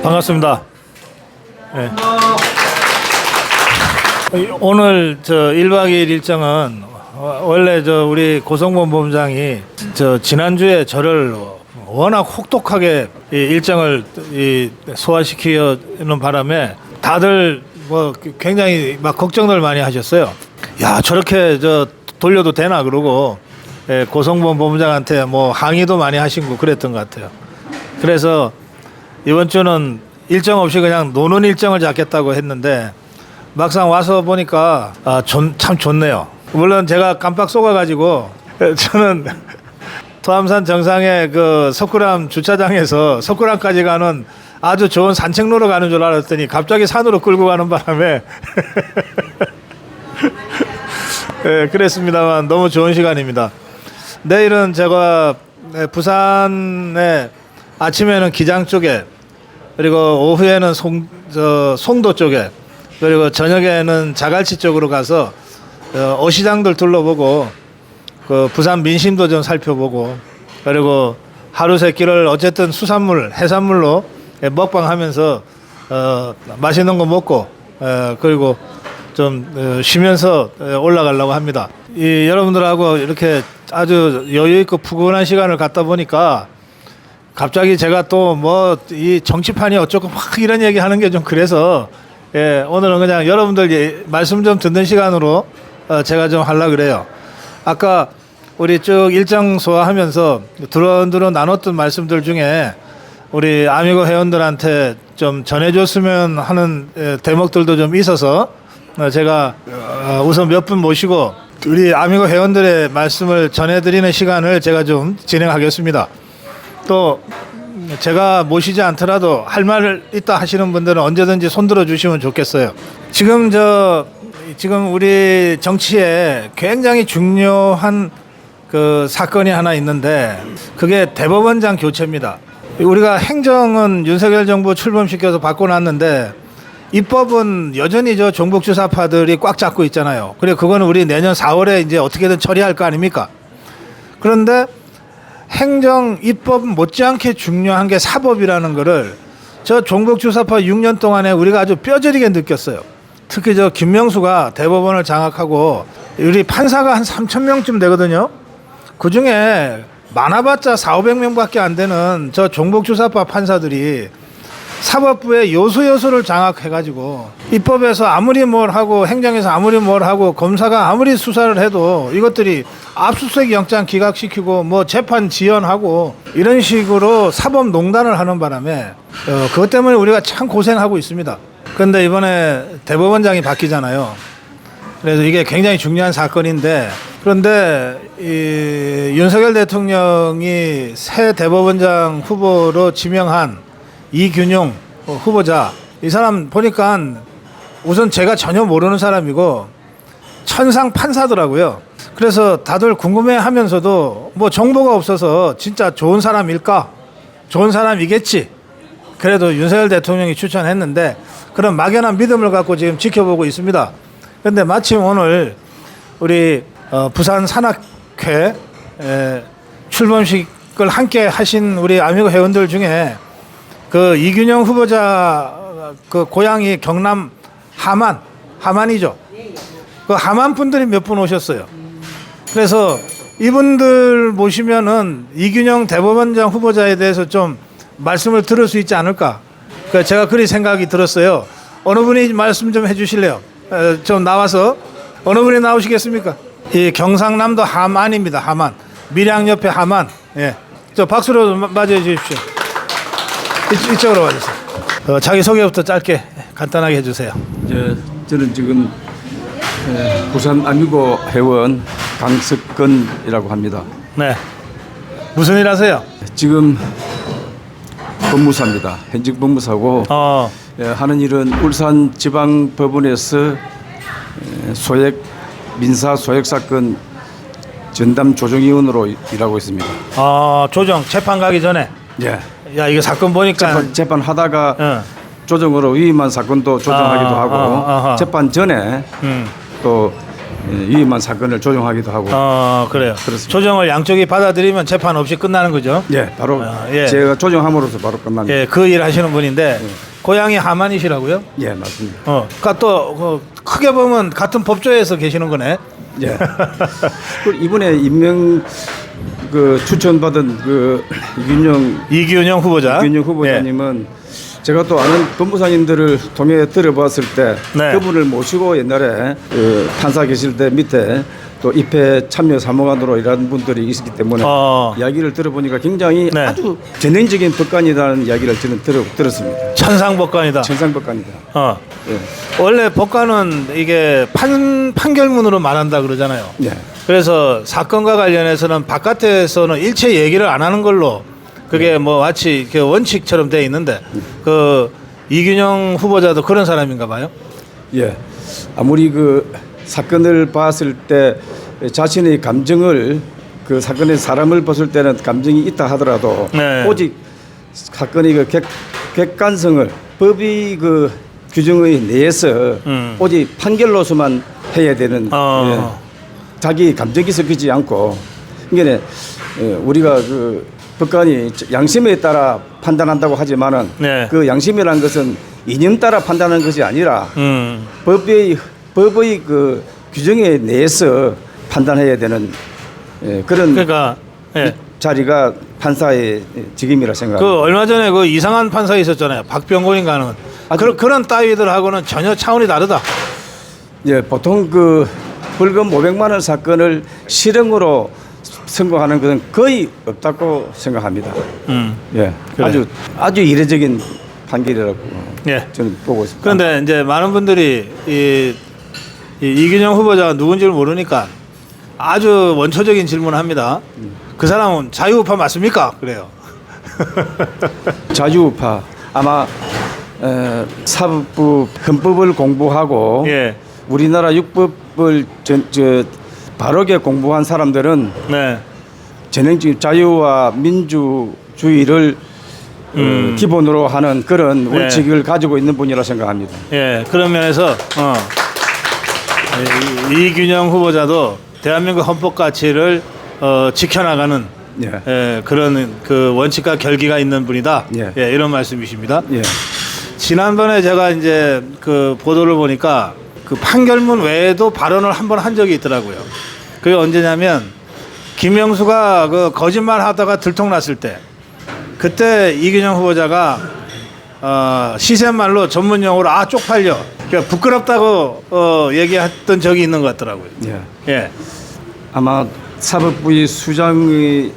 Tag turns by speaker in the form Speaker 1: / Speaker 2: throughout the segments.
Speaker 1: 반갑습니다. 네. 오늘 저 1박 2일 일정은 원래 우리 고성범 본부장이 지난주에 저를 워낙 혹독하게 이 일정을 소화시키는 바람에 다들 뭐 굉장히 막 걱정들 많이 하셨어요. 야, 저렇게 돌려도 되나 그러고 고성범 본부장한테 뭐 항의도 많이 하시고 그랬던 것 같아요. 그래서 이번 주는 일정 없이 그냥 노는 일정을 잡겠다고 했는데 막상 와서 보니까 참 좋네요. 물론 제가 깜빡 속아가지고 저는 토암산 정상의 그 석굴암 주차장에서 석굴암까지 가는 아주 좋은 산책로로 가는 줄 알았더니 갑자기 산으로 끌고 가는 바람에 네, 그랬습니다만 너무 좋은 시간입니다. 내일은 제가 부산에 아침에는 기장 쪽에 그리고 오후에는 송도 쪽에 그리고 저녁에는 자갈치 쪽으로 가서 어시장들 둘러보고 그 부산 민심도 좀 살펴보고 그리고 하루 세 끼를 어쨌든 수산물 해산물로 먹방하면서 맛있는 거 먹고 그리고 좀 쉬면서 올라가려고 합니다. 여러분들하고 이렇게 아주 여유 있고 푸근한 시간을 갖다 보니까 갑자기 제가 또 뭐 이 정치판이 어쩌고 막 이런 얘기 하는 게 좀 그래서 오늘은 그냥 여러분들 말씀 좀 듣는 시간으로 제가 좀 하려고 그래요. 아까 우리 쭉 일정 소화하면서 두런두런 나눴던 말씀들 중에 우리 아미고 회원들한테 좀 전해줬으면 하는 대목들도 좀 있어서 제가 우선 몇 분 모시고 우리 아미고 회원들의 말씀을 전해드리는 시간을 제가 좀 진행하겠습니다. 또 제가 모시지 않더라도 할 말 있다 하시는 분들은 언제든지 손들어 주시면 좋겠어요. 지금 우리 정치에 굉장히 중요한 그 사건이 하나 있는데 그게 대법원장 교체입니다. 우리가 행정은 윤석열 정부 출범시켜서 바꿔놨는데 입법은 여전히 종북주사파들이 꽉 잡고 있잖아요. 그래 그거는 우리 내년 4월에 이제 어떻게든 처리할 거 아닙니까? 그런데 행정 입법 못지않게 중요한 게 사법이라는 거를 종북주사파 6년 동안에 우리가 아주 뼈저리게 느꼈어요. 특히 김명수가 대법원을 장악하고 우리 판사가 한 3,000명쯤 되거든요. 그중에 많아봤자 400~500명밖에 안 되는 종북주사파 판사들이 사법부의 요소를 장악해가지고 입법에서 아무리 뭘 하고 행정에서 아무리 뭘 하고 검사가 아무리 수사를 해도 이것들이 압수수색 영장 기각시키고 뭐 재판 지연하고 이런 식으로 사법농단을 하는 바람에 그것 때문에 우리가 참 고생하고 있습니다. 그런데 이번에 대법원장이 바뀌잖아요. 그래서 이게 굉장히 중요한 사건인데 그런데 윤석열 대통령이 새 대법원장 후보로 지명한 이균용 후보자 이 사람 보니까 우선 제가 전혀 모르는 사람이고 천상 판사더라고요. 그래서 다들 궁금해하면서도 뭐 정보가 없어서 진짜 좋은 사람일까? 좋은 사람이겠지. 그래도 윤석열 대통령이 추천했는데 그런 막연한 믿음을 갖고 지금 지켜보고 있습니다. 그런데 마침 오늘 우리 부산 산악회 출범식을 함께 하신 우리 아미고 회원들 중에 그 이균영 후보자 그 고향이 경남 함안이죠. 그 함안 분들이 몇 분 오셨어요. 그래서 이분들 모시면은 이균영 대법원장 후보자에 대해서 좀 말씀을 들을 수 있지 않을까. 제가 그리 생각이 들었어요. 어느 분이 말씀 좀 해주실래요? 좀 나와서 어느 분이 나오시겠습니까? 이 경상남도 함안입니다. 함안 밀양 옆에 함안. 예, 저 박수로 맞이해 주십시오. 이쪽으로 와주세요. 자기 소개부터 짧게 간단하게 해주세요.
Speaker 2: 저는 지금 부산 아미고 회원 강석근이라고 합니다.
Speaker 1: 네. 무슨 일 하세요?
Speaker 2: 지금 법무사입니다. 현직 법무사고 하는 일은 울산지방법원에서 민사 소액 사건 전담 조정위원으로 일하고 있습니다.
Speaker 1: 조정 재판 가기 전에.
Speaker 2: 예.
Speaker 1: 야 이거 사건 보니까
Speaker 2: 재판 하다가 조정으로 위임한 사건도 조정하기도 하고 재판 전에 또 위험한 사건을 조정하기도 하고.
Speaker 1: 그래요.
Speaker 2: 그렇습니다.
Speaker 1: 조정을 양쪽이 받아들이면 재판 없이 끝나는 거죠.
Speaker 2: 예, 바로
Speaker 1: 예.
Speaker 2: 제가 조정함으로써 바로 끝납니다.
Speaker 1: 예, 그 일 하시는 분인데 고향이 하만이시라고요?
Speaker 2: 예, 맞습니다.
Speaker 1: 그러니까 또 크게 보면 같은 법조에서 계시는 거네.
Speaker 2: 예. 그리고 이번에 임명 추천받은
Speaker 1: 이균영 후보자.
Speaker 2: 이균영 후보자님은 제가 또 아는 법무사님들을 통해 들어봤을 때
Speaker 1: 네.
Speaker 2: 그분을 모시고 옛날에 판사 계실 때 밑에 또 입회 참여 사무관으로 일하는 분들이 있었기 때문에 이야기를 들어보니까 굉장히
Speaker 1: 네.
Speaker 2: 아주 전형적인 법관이라는 이야기를 저는 들었습니다.
Speaker 1: 천상법관이다.
Speaker 2: 천상법관이다. 예.
Speaker 1: 원래 법관은 이게 판결문으로 말한다 그러잖아요.
Speaker 2: 예.
Speaker 1: 그래서 사건과 관련해서는 바깥에서는 일체 얘기를 안 하는 걸로 그게 뭐 마치 그 원칙처럼 돼 있는데 그 이균영 후보자도 그런 사람인가 봐요.
Speaker 2: 예. 아무리 그 사건을 봤을 때 자신의 감정을 그 사건의 사람을 봤을 때는 감정이 있다 하더라도
Speaker 1: 네.
Speaker 2: 오직 사건의 그 객관성을 법이 그 규정의 내에서 오직 판결로서만 해야 되는 예. 자기 감정이 섞이지 않고 그러니까 우리가 그 법관이 양심에 따라 판단한다고 하지만은
Speaker 1: 네.
Speaker 2: 그 양심이라는 것은 이념 따라 판단하는 것이 아니라 법의 그 규정에 내에서 판단해야 되는 그런
Speaker 1: 그러니까 예.
Speaker 2: 자리가 판사의 직임이라 생각합니다.
Speaker 1: 그 얼마 전에 그 이상한 판사 있었잖아요. 박병곤인가는 그런 따위들하고는 전혀 차원이 다르다.
Speaker 2: 예, 보통 그 벌금 500만 원 사건을 실형으로 선고하는 것은 거의 없다고 생각합니다. 예,
Speaker 1: 그래.
Speaker 2: 아주 이례적인 판결이라고
Speaker 1: 예.
Speaker 2: 저는 보고 있습니다.
Speaker 1: 그런데 이제 많은 분들이 이균영 후보자가 누군지를 모르니까 아주 원초적인 질문을 합니다. 그 사람은 자유우파 맞습니까? 그래요.
Speaker 2: 자유우파 아마 사법부 헌법을 공부하고
Speaker 1: 예.
Speaker 2: 우리나라 육법을 바르게 공부한 사람들은
Speaker 1: 네.
Speaker 2: 전형적인 자유와 민주주의를 기본으로 하는 그런
Speaker 1: 네.
Speaker 2: 원칙을 가지고 있는 분이라 생각합니다.
Speaker 1: 예. 그런 면에서 이균영 후보자도 대한민국 헌법 가치를 지켜나가는
Speaker 2: 예.
Speaker 1: 그런 그 원칙과 결기가 있는 분이다.
Speaker 2: 예.
Speaker 1: 예, 이런 말씀이십니다.
Speaker 2: 예.
Speaker 1: 지난번에 제가 이제 그 보도를 보니까 그 판결문 외에도 발언을 한 번 한 적이 있더라고요. 그게 언제냐면 김영수가 그 거짓말 하다가 들통났을 때 그때 이균영 후보자가 시샘말로 전문 용어로 쪽팔려 그러니까 부끄럽다고 얘기했던 적이 있는 것 같더라고요.
Speaker 2: 예.
Speaker 1: 예.
Speaker 2: 아마 사법부의 수장의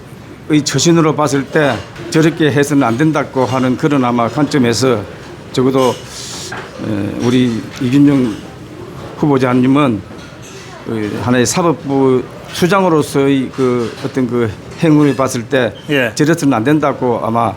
Speaker 2: 처신으로 봤을 때 저렇게 해서는 안 된다고 하는 그런 아마 관점에서 적어도 우리 이균영 후보자님은 하나의 사법부 수장으로서의 그 어떤 그 행위를 봤을 때
Speaker 1: 예.
Speaker 2: 저래서는 안 된다고 아마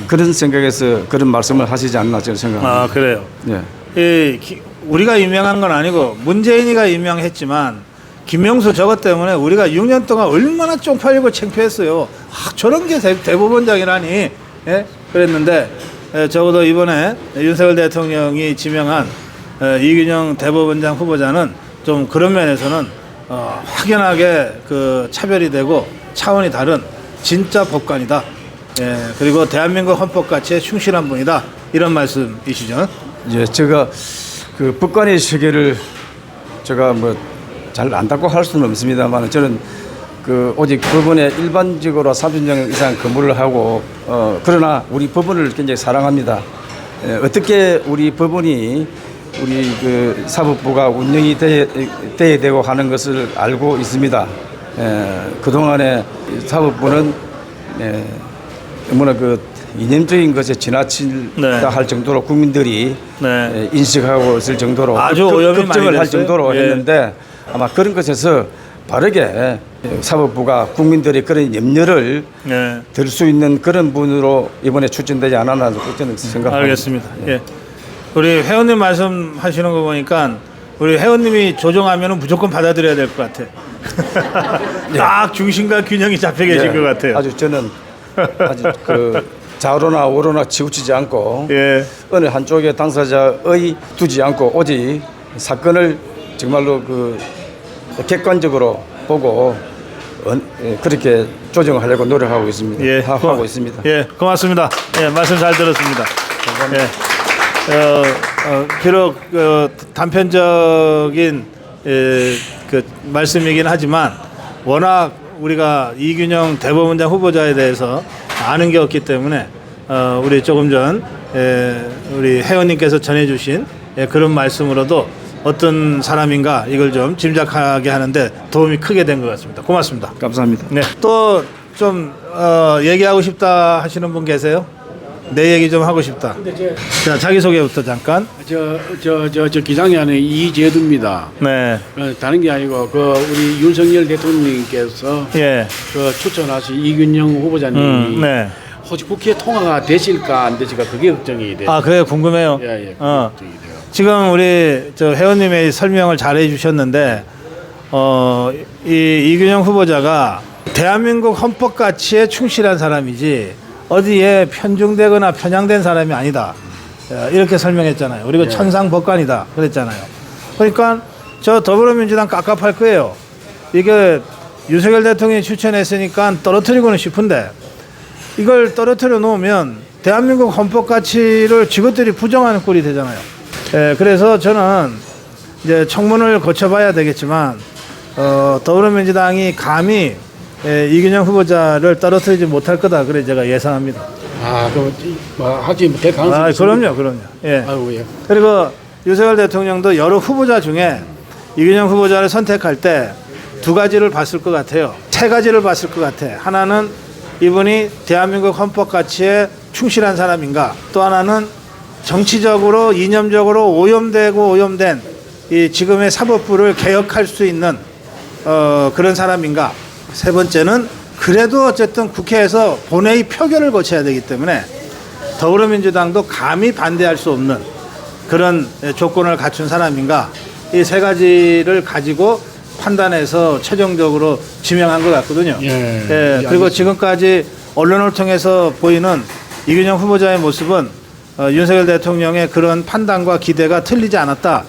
Speaker 2: 그런 생각에서 그런 말씀을 하시지 않나 저는 생각합니다.
Speaker 1: 그래요.
Speaker 2: 예.
Speaker 1: 우리가 임명한 건 아니고 문재인이가 임명했지만 김명수 저것 때문에 우리가 6년 동안 얼마나 쪽팔리고 창피했어요. 저런 게 대법원장이라니. 예? 그랬는데 적어도 이번에 윤석열 대통령이 지명한 이균영 대법원장 후보자는 좀 그런 면에서는 확연하게 그 차별이 되고 차원이 다른 진짜 법관이다. 예, 그리고 대한민국 헌법 가치에 충실한 분이다. 이런 말씀이시죠?
Speaker 2: 예, 제가 그 법관의 세계를 제가 뭐 잘 안다고 할 수는 없습니다만 저는 그 오직 법원에 일반적으로 30년 이상 근무를 하고 그러나 우리 법원을 굉장히 사랑합니다. 어떻게 우리 법원이 우리 그 사법부가 운영이 돼야 되고 하는 것을 알고 있습니다. 그동안에 사법부는 너무나 그 이념적인 것에 지나치다 할 정도로 국민들이 인식하고 있을 정도로
Speaker 1: 아주 오염이 많이
Speaker 2: 걱정을 할
Speaker 1: 됐어요.
Speaker 2: 정도로
Speaker 1: 예.
Speaker 2: 했는데 아마 그런 것에서 바르게 사법부가 국민들의 그런 염려를 들 수 있는 그런 분으로 이번에 추천되지 않았나 저는 생각합니다.
Speaker 1: 알겠습니다. 예. 우리 회원님 말씀하시는 거 보니까 우리 회원님이 조정하면 무조건 받아들여야 될 것 같아. 딱 중심과 균형이 잡혀 계실 것 같아요.
Speaker 2: 아주 저는 아주 그 좌로나 우로나 치우치지 않고 어느 한쪽의 당사자의 두지 않고 오직 사건을 정말로 그 객관적으로 보고 그렇게 조정하려고 노력하고 있습니다.
Speaker 1: 예,
Speaker 2: 하고 있습니다.
Speaker 1: 예, 고맙습니다. 예, 말씀 잘 들었습니다. 예, 비록 단편적인 그 말씀이긴 하지만 워낙 우리가 이균영 대법원장 후보자에 대해서 아는 게 없기 때문에 우리 조금 전 우리 회원님께서 전해주신 그런 말씀으로도 어떤 사람인가 이걸 좀 짐작하게 하는데 도움이 크게 된 것 같습니다. 고맙습니다.
Speaker 2: 감사합니다.
Speaker 1: 네, 또 좀 얘기하고 싶다 하시는 분 계세요? 내 얘기 좀 하고 싶다. 자, 자기 소개부터 잠깐.
Speaker 3: 저 기장이 하는 이재두입니다.
Speaker 1: 네,
Speaker 3: 다른 게 아니고 그 우리 윤석열 대통령님께서
Speaker 1: 예,
Speaker 3: 그 추천하신 이균영 후보자님이
Speaker 1: 네.
Speaker 3: 혹시 국회 통과가 되실까 안 되실까 그게 걱정이 돼요.
Speaker 1: 아, 그래 궁금해요.
Speaker 3: 예, 그게 걱정이 돼요.
Speaker 1: 지금 우리 저 회원님의 설명을 잘 해주셨는데, 이 이균영 후보자가 대한민국 헌법 가치에 충실한 사람이지 어디에 편중되거나 편향된 사람이 아니다. 이렇게 설명했잖아요. 그리고 천상법관이다. 그랬잖아요. 그러니까 저 더불어민주당 깝깝할 거예요. 이게 윤석열 대통령이 추천했으니까 떨어뜨리고는 싶은데 이걸 떨어뜨려 놓으면 대한민국 헌법 가치를 지것들이 부정하는 꼴이 되잖아요. 그래서 저는 이제 청문을 거쳐봐야 되겠지만 더불어민주당이 감히 이균영 후보자를 떨어뜨리지 못할 거다. 그래 제가 예상합니다.
Speaker 3: 하지 못할 가능성이
Speaker 1: 그럼요. 예.
Speaker 3: 아이고, 예.
Speaker 1: 그리고 윤석열 대통령도 여러 후보자 중에 이균영 후보자를 선택할 때 두 가지를 봤을 것 같아요. 세 가지를 봤을 것 같아. 하나는 이분이 대한민국 헌법 가치에 충실한 사람인가. 또 하나는 정치적으로 이념적으로 오염된 이 지금의 사법부를 개혁할 수 있는 그런 사람인가. 세 번째는 그래도 어쨌든 국회에서 본회의 표결을 거쳐야 되기 때문에 더불어민주당도 감히 반대할 수 없는 그런 조건을 갖춘 사람인가. 이 세 가지를 가지고 판단해서 최종적으로 지명한 것 같거든요. 그리고 지금까지 언론을 통해서 보이는 이균영 후보자의 모습은 윤석열 대통령의 그런 판단과 기대가 틀리지 않았다.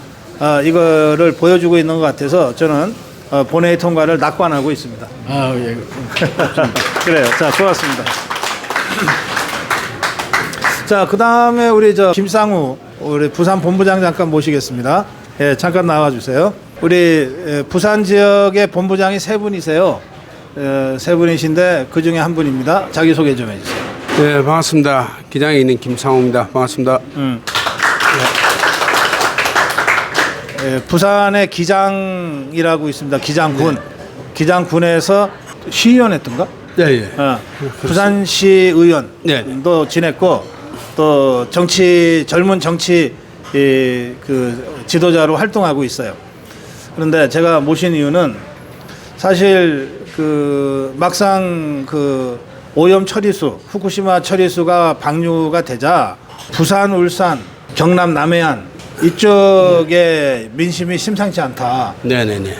Speaker 1: 이거를 보여주고 있는 것 같아서 저는 본회의 통과를 낙관하고 있습니다.
Speaker 3: 예.
Speaker 1: 그래요. 자, 고맙습니다. 자, 그 다음에 우리 김상우 우리 부산 본부장 잠깐 모시겠습니다. 예, 잠깐 나와주세요. 우리 부산 지역의 본부장이 세 분이세요. 세 분이신데 그 중에 한 분입니다. 자기 소개 좀 해주세요.
Speaker 4: 네, 반갑습니다. 기장에 있는 김상우입니다. 반갑습니다.
Speaker 1: 부산의 기장이라고 있습니다. 기장군. 네. 기장군에서 시의원 했던가?
Speaker 4: 네,
Speaker 1: 부산시 의원도
Speaker 4: 네.
Speaker 1: 지냈고 또 젊은 정치 그 지도자로 활동하고 있어요. 그런데 제가 모신 이유는 사실 그 막상 그 오염 처리수, 후쿠시마 처리수가 방류가 되자 부산, 울산, 경남, 남해안 이쪽의 민심이 심상치 않다.
Speaker 4: 네네네.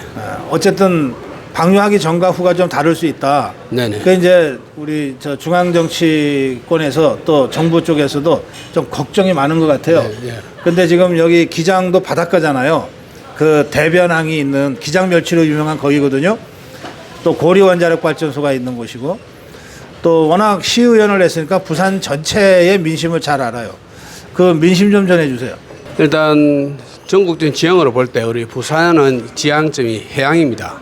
Speaker 1: 어쨌든 방류하기 전과 후가 좀 다를 수 있다.
Speaker 4: 네네.
Speaker 1: 그 이제 우리 중앙 정치권에서 또 정부 쪽에서도 좀 걱정이 많은 것 같아요.
Speaker 4: 네.
Speaker 1: 근데 지금 여기 기장도 바닷가잖아요. 그 대변항이 있는 기장 멸치로 유명한 거기거든요. 또 고리 원자력 발전소가 있는 곳이고 또 워낙 시의원을 했으니까 부산 전체의 민심을 잘 알아요. 그 민심 좀 전해주세요.
Speaker 4: 일단 전국적인 지형으로 볼 때 우리 부산은 지향점이 해양입니다.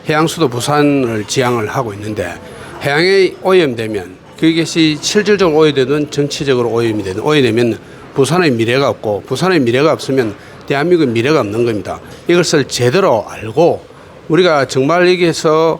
Speaker 4: 해양 수도 부산을 지향을 하고 있는데 해양이 오염되면 그것이 실질적으로 오염되든 정치적으로 오염되면 부산의 미래가 없고 부산의 미래가 없으면 대한민국의 미래가 없는 겁니다. 이것을 제대로 알고 우리가 정말 여기에서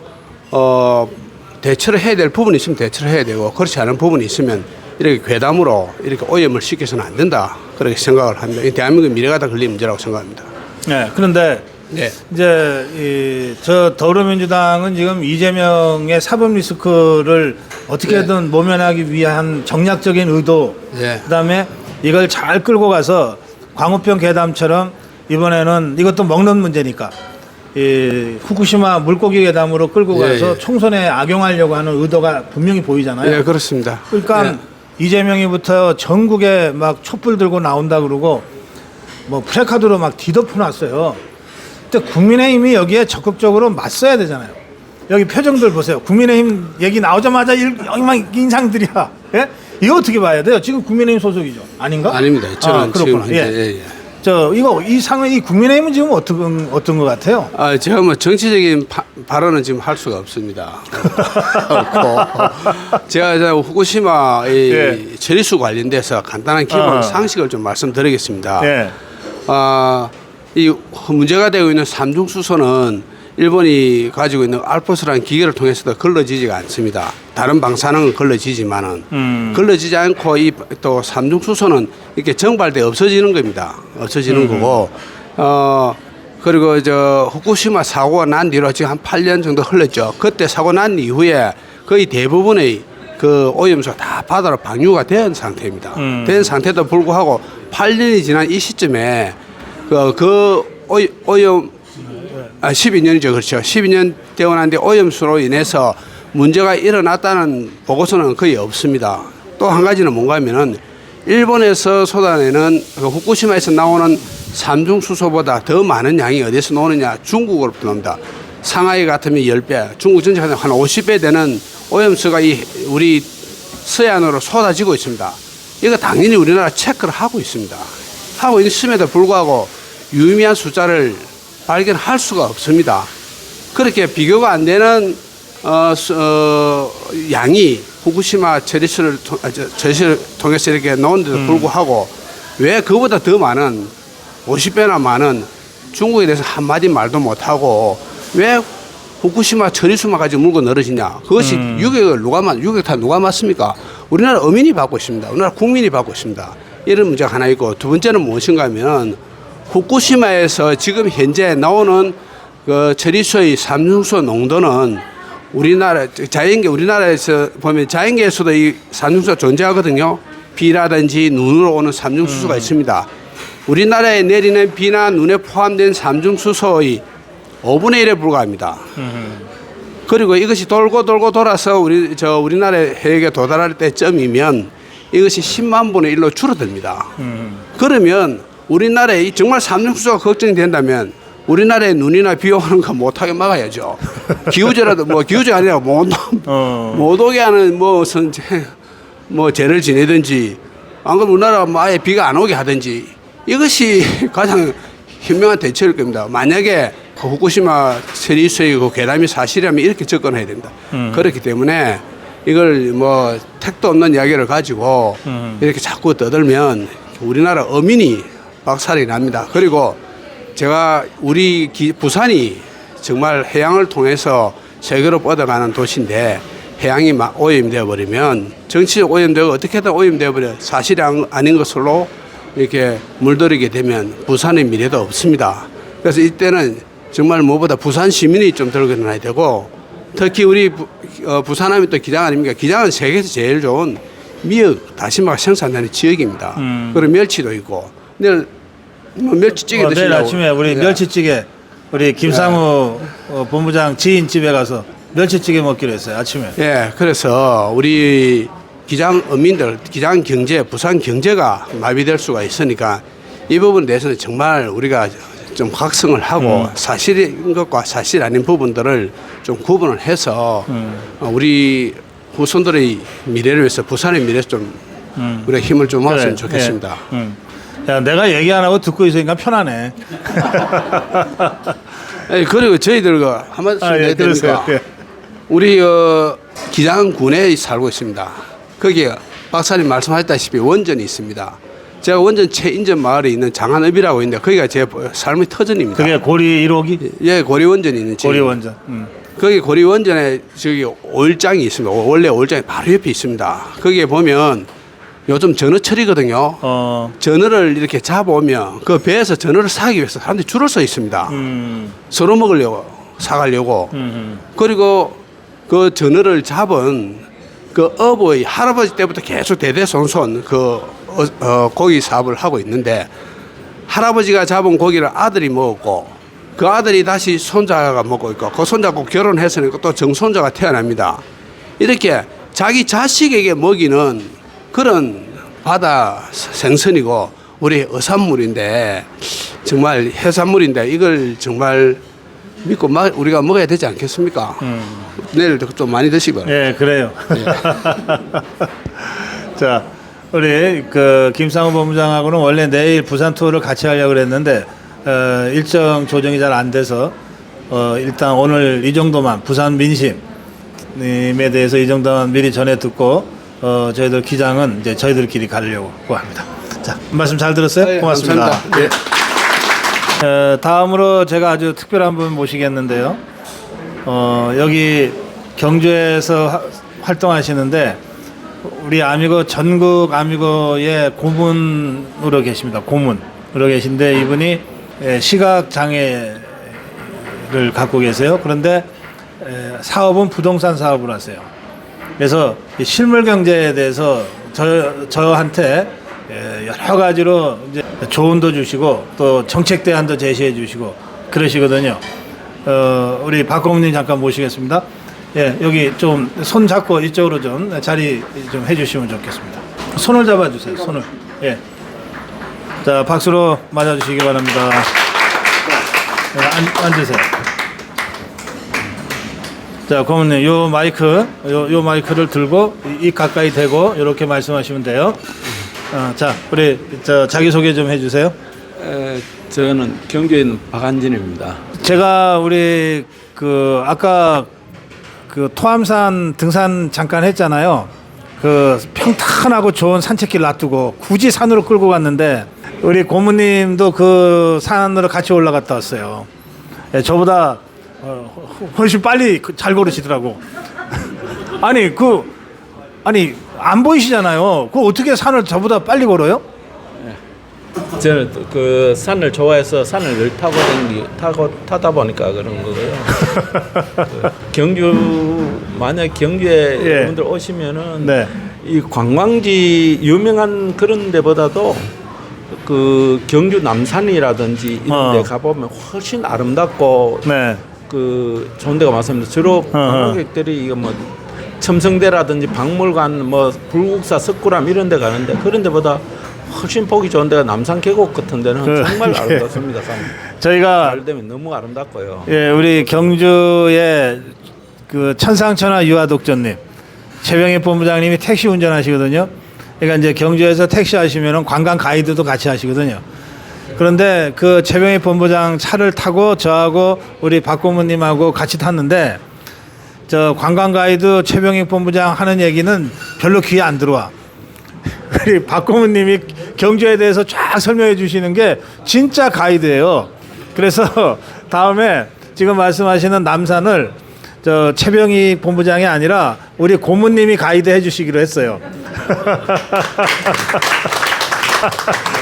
Speaker 4: 대처를 해야 될 부분이 있으면 대처를 해야 되고 그렇지 않은 부분이 있으면 이렇게 괴담으로 이렇게 오염을 시켜서는 안 된다. 그렇게 생각을 합니다. 대한민국의 미래가 다 걸린 문제라고 생각합니다.
Speaker 1: 네, 그런데
Speaker 4: 네.
Speaker 1: 이제 저 더불어민주당은 지금 이재명의 사법 리스크를 어떻게든 모면하기 위한 정략적인 의도,
Speaker 4: 네.
Speaker 1: 그다음에 이걸 잘 끌고 가서 광우병 괴담처럼 이번에는 이것도 먹는 문제니까 이 후쿠시마 물고기 괴담으로 끌고 가서 총선에 악용하려고 하는 의도가 분명히 보이잖아요.
Speaker 4: 네, 그렇습니다.
Speaker 1: 그러니까 이재명이부터 전국에 막 촛불 들고 나온다 그러고 뭐 프레카드로 막 뒤덮어 놨어요. 근데 국민의힘이 여기에 적극적으로 맞서야 되잖아요. 여기 표정들 보세요. 국민의힘 얘기 나오자마자 막 인상들이야. 예? 이거 어떻게 봐야 돼요? 지금 국민의힘 소속이죠. 아닌가?
Speaker 4: 아닙니다. 저는
Speaker 1: 그렇구나.
Speaker 4: 지금
Speaker 1: 예. 이 상황 이 국민의힘은 지금 어떤 것 같아요?
Speaker 4: 제가 뭐 정치적인 발언은 지금 할 수가 없습니다. 제가 이제 후쿠시마
Speaker 1: 예.
Speaker 4: 처리수 관련돼서 간단한 기본 상식을 좀 말씀드리겠습니다.
Speaker 1: 예.
Speaker 4: 이 문제가 되고 있는 삼중수소는 일본이 가지고 있는 알포스라는 기계를 통해서도 걸러지지가 않습니다. 다른 방사능은 걸러지지만은 걸러지지 않고 이 또 삼중수소는 이렇게 정발돼 없어지는 겁니다. 없어지는 거고 그리고 저 후쿠시마 사고가 난 뒤로 지금 한 8년 정도 흘렀죠. 그때 사고 난 이후에 거의 대부분의 그 오염수가 다 바다로 방류가 된 상태입니다. 된 상태도 불구하고 8년이 지난 이 시점에 오염 12년이죠. 그렇죠. 12년 되고 난데 오염수로 인해서 문제가 일어났다는 보고서는 거의 없습니다. 또 한 가지는 뭔가 하면은 일본에서 쏟아내는 후쿠시마에서 나오는 삼중수소보다 더 많은 양이 어디서 나오느냐? 중국으로부터 나옵니다. 상하이 같으면 10배, 중국 전체가 한 50배 되는 오염수가 우리 서해안으로 쏟아지고 있습니다. 이거 당연히 우리나라 체크를 하고 있습니다. 하고 있음에도 불구하고 유의미한 숫자를 발견할 수가 없습니다. 그렇게 비교가 안 되는 양이 후쿠시마 처리수를 통해서 이렇게 나온데도 불구하고 왜 그보다 더 많은 50배나 많은 중국에 대해서 한마디 말도 못하고 왜 후쿠시마 처리수만 가지고 물고 늘어지냐. 그것이 유격 다 누가 맞습니까? 우리나라 어민이 받고 있습니다. 우리나라 국민이 받고 있습니다. 이런 문제가 하나 있고 두 번째는 무엇인가 하면 후쿠시마에서 지금 현재 나오는 그 처리수의 삼중수소 농도는 우리나라에서 보면 자연계에서도 이 삼중수소가 존재하거든요. 비라든지 눈으로 오는 삼중수소가 있습니다. 우리나라에 내리는 비나 눈에 포함된 삼중수소의 5분의 1에 불과합니다. 그리고 이것이 돌고 돌아서 우리나라의 해역에 도달할 때쯤이면 이것이 10만 분의 1로 줄어듭니다. 그러면 우리나라에 정말 삼중수소가 걱정이 된다면 우리나라에 눈이나 비 오는 거 못하게 막아야죠. 기우제라도 기우제 아니라 못 오게 하는 죄를 지내든지 안 그러면 우리나라가 아예 비가 안 오게 하든지 이것이 가장 현명한 대처일 겁니다. 만약에 후쿠시마 처리수의 그 괴담이 사실이라면 이렇게 접근해야 됩니다. 그렇기 때문에 이걸 택도 없는 이야기를 가지고 이렇게 자꾸 떠들면 우리나라 어민이 박살이 납니다. 그리고 제가 부산이 정말 해양을 통해서 세계로 뻗어가는 도시인데 해양이 막 오염되어 버리면 정치적 오염되고 어떻게든 오염되어 버려 사실이 아닌 것으로 이렇게 물들이게 되면 부산의 미래도 없습니다. 그래서 이때는 정말 무엇보다 부산 시민이 좀 들고 일어나야 되고 특히 우리 부산하면 또 기장 아닙니까? 기장은 세계에서 제일 좋은 미역, 다시마가 생산되는 지역입니다. 그리고 멸치도 있고 내일 멸치찌개 드시려고
Speaker 1: 내일 아침에 우리 멸치찌개 우리 김상우 본부장 지인 집에 가서 멸치찌개 먹기로 했어요. 아침에.
Speaker 4: 예, 그래서 우리 기장 어민들, 기장 경제, 부산 경제가 마비될 수가 있으니까 이 부분에 대해서는 정말 우리가 좀 각성을 하고 사실인 것과 사실 아닌 부분들을 좀 구분을 해서 우리 후손들의 미래를 위해서 부산의 미래에서 좀 우리가 힘을 좀 모았으면 좋겠습니다.
Speaker 1: 야, 내가 얘기 안 하고 듣고 있으니까 편하네.
Speaker 4: 그리고 저희들과 한 말씀 해야 됩니까?
Speaker 1: 예.
Speaker 4: 우리 기장군에 살고 있습니다. 거기에 박사님 말씀하셨다시피 원전이 있습니다. 제가 원전 최인전 마을에 있는 장안읍이라고 있는데 거기가 제 삶의 터전입니다.
Speaker 1: 그게 고리 1호기?
Speaker 4: 예, 고리 원전이 있는 지역.
Speaker 1: 고리 원전.
Speaker 4: 거기 고리 원전에 저기 오일장이 있습니다. 원래 오일장이 바로 옆에 있습니다. 거기에 보면 요즘 전어철이거든요. 전어를 이렇게 잡아오면 그 배에서 전어를 사기 위해서 사람들이 줄을 서 있습니다. 서로 먹으려고 사가려고. 그리고 그 전어를 잡은 그 어버이 할아버지 때부터 계속 대대손손 고기 사업을 하고 있는데 할아버지가 잡은 고기를 아들이 먹었고 그 아들이 다시 손자가 먹고 있고 그 손자하고 결혼했으니까 또 정손자가 태어납니다. 이렇게 자기 자식에게 먹이는 그런 바다 생선이고 우리 어산물인데 정말 해산물인데 이걸 정말 믿고 우리가 먹어야 되지 않겠습니까? 내일도 좀 많이 드시고.
Speaker 1: 예, 그래요. 자, 우리 그 김상우 본부장하고는 원래 내일 부산 투어를 같이 하려고 그랬는데 일정 조정이 잘 안 돼서 일단 오늘 이 정도만 부산 민심에 대해서 이 정도만 미리 전해 듣고 저희들 기장은 이제 저희들끼리 가려고 합니다. 자, 말씀 잘 들었어요?
Speaker 4: 네,
Speaker 1: 고맙습니다.
Speaker 4: 감사합니다.
Speaker 1: 예. 다음으로 제가 아주 특별한 분 모시겠는데요. 여기 경주에서 활동하시는데 우리 아미고 전국 아미고의 고문으로 계십니다. 고문으로 계신데 이분이 시각 장애를 갖고 계세요. 그런데 사업은 부동산 사업을 하세요. 그래서 실물 경제에 대해서 저한테 여러 가지로 이제 조언도 주시고 또 정책 대안도 제시해 주시고 그러시거든요. 우리 박 고문님 잠깐 모시겠습니다. 예, 여기 좀 손 잡고 이쪽으로 좀 자리 좀 해주시면 좋겠습니다. 손을 잡아주세요. 손을. 예. 자, 박수로 맞아주시기 바랍니다. 예, 앉으세요. 자, 고문님, 요 마이크를 들고 입 가까이 대고 이렇게 말씀하시면 돼요. 자, 우리 자기 소개 좀 해주세요.
Speaker 5: 저는 경주에 있는 박한진입니다.
Speaker 1: 제가 우리 그 아까 그 토암산 등산 잠깐 했잖아요. 그 평탄하고 좋은 산책길 놔두고 굳이 산으로 끌고 갔는데 우리 고모님도 그 산으로 같이 올라갔다 왔어요. 예, 저보다 훨씬 빨리 잘 걸으시더라고. 아니 안 보이시잖아요. 그 어떻게 산을 저보다 빨리 걸어요?
Speaker 5: 저는 그 산을 좋아해서 산을 늘 타다 보니까 그런 거고요. 만약 경주에
Speaker 1: 예.
Speaker 5: 여러분들 오시면은
Speaker 1: 네.
Speaker 5: 이 관광지 유명한 그런 데보다도 그 경주 남산이라든지 이런 데 가보면 훨씬 아름답고
Speaker 1: 네.
Speaker 5: 그 좋은 데가 많습니다. 주로 관광객들이 이거 뭐 첨성대라든지 박물관 뭐 불국사 석굴암 이런 데 가는데 그런 데보다 훨씬 보기 좋은 데가 남산 계곡 같은 데는 정말 아름답습니다.
Speaker 1: 저희가
Speaker 5: 잘 되면 너무 아름답고요.
Speaker 1: 예, 우리 경주의 그 천상천하 유아독전님 최병희 본부장님이 택시 운전하시거든요. 그러니까 이제 경주에서 택시 하시면은 관광 가이드도 같이 하시거든요. 그런데 그 최병희 본부장 차를 타고 저하고 우리 박 고문님하고 같이 탔는데 저 관광 가이드 최병희 본부장 하는 얘기는 별로 귀에 안 들어와. 우리 박 고문님이 경주에 대해서 쫙 설명해 주시는 게 진짜 가이드예요. 그래서 다음에 지금 말씀하시는 남산을 저 최병희 본부장이 아니라 우리 고문님이 가이드 해주시기로 했어요.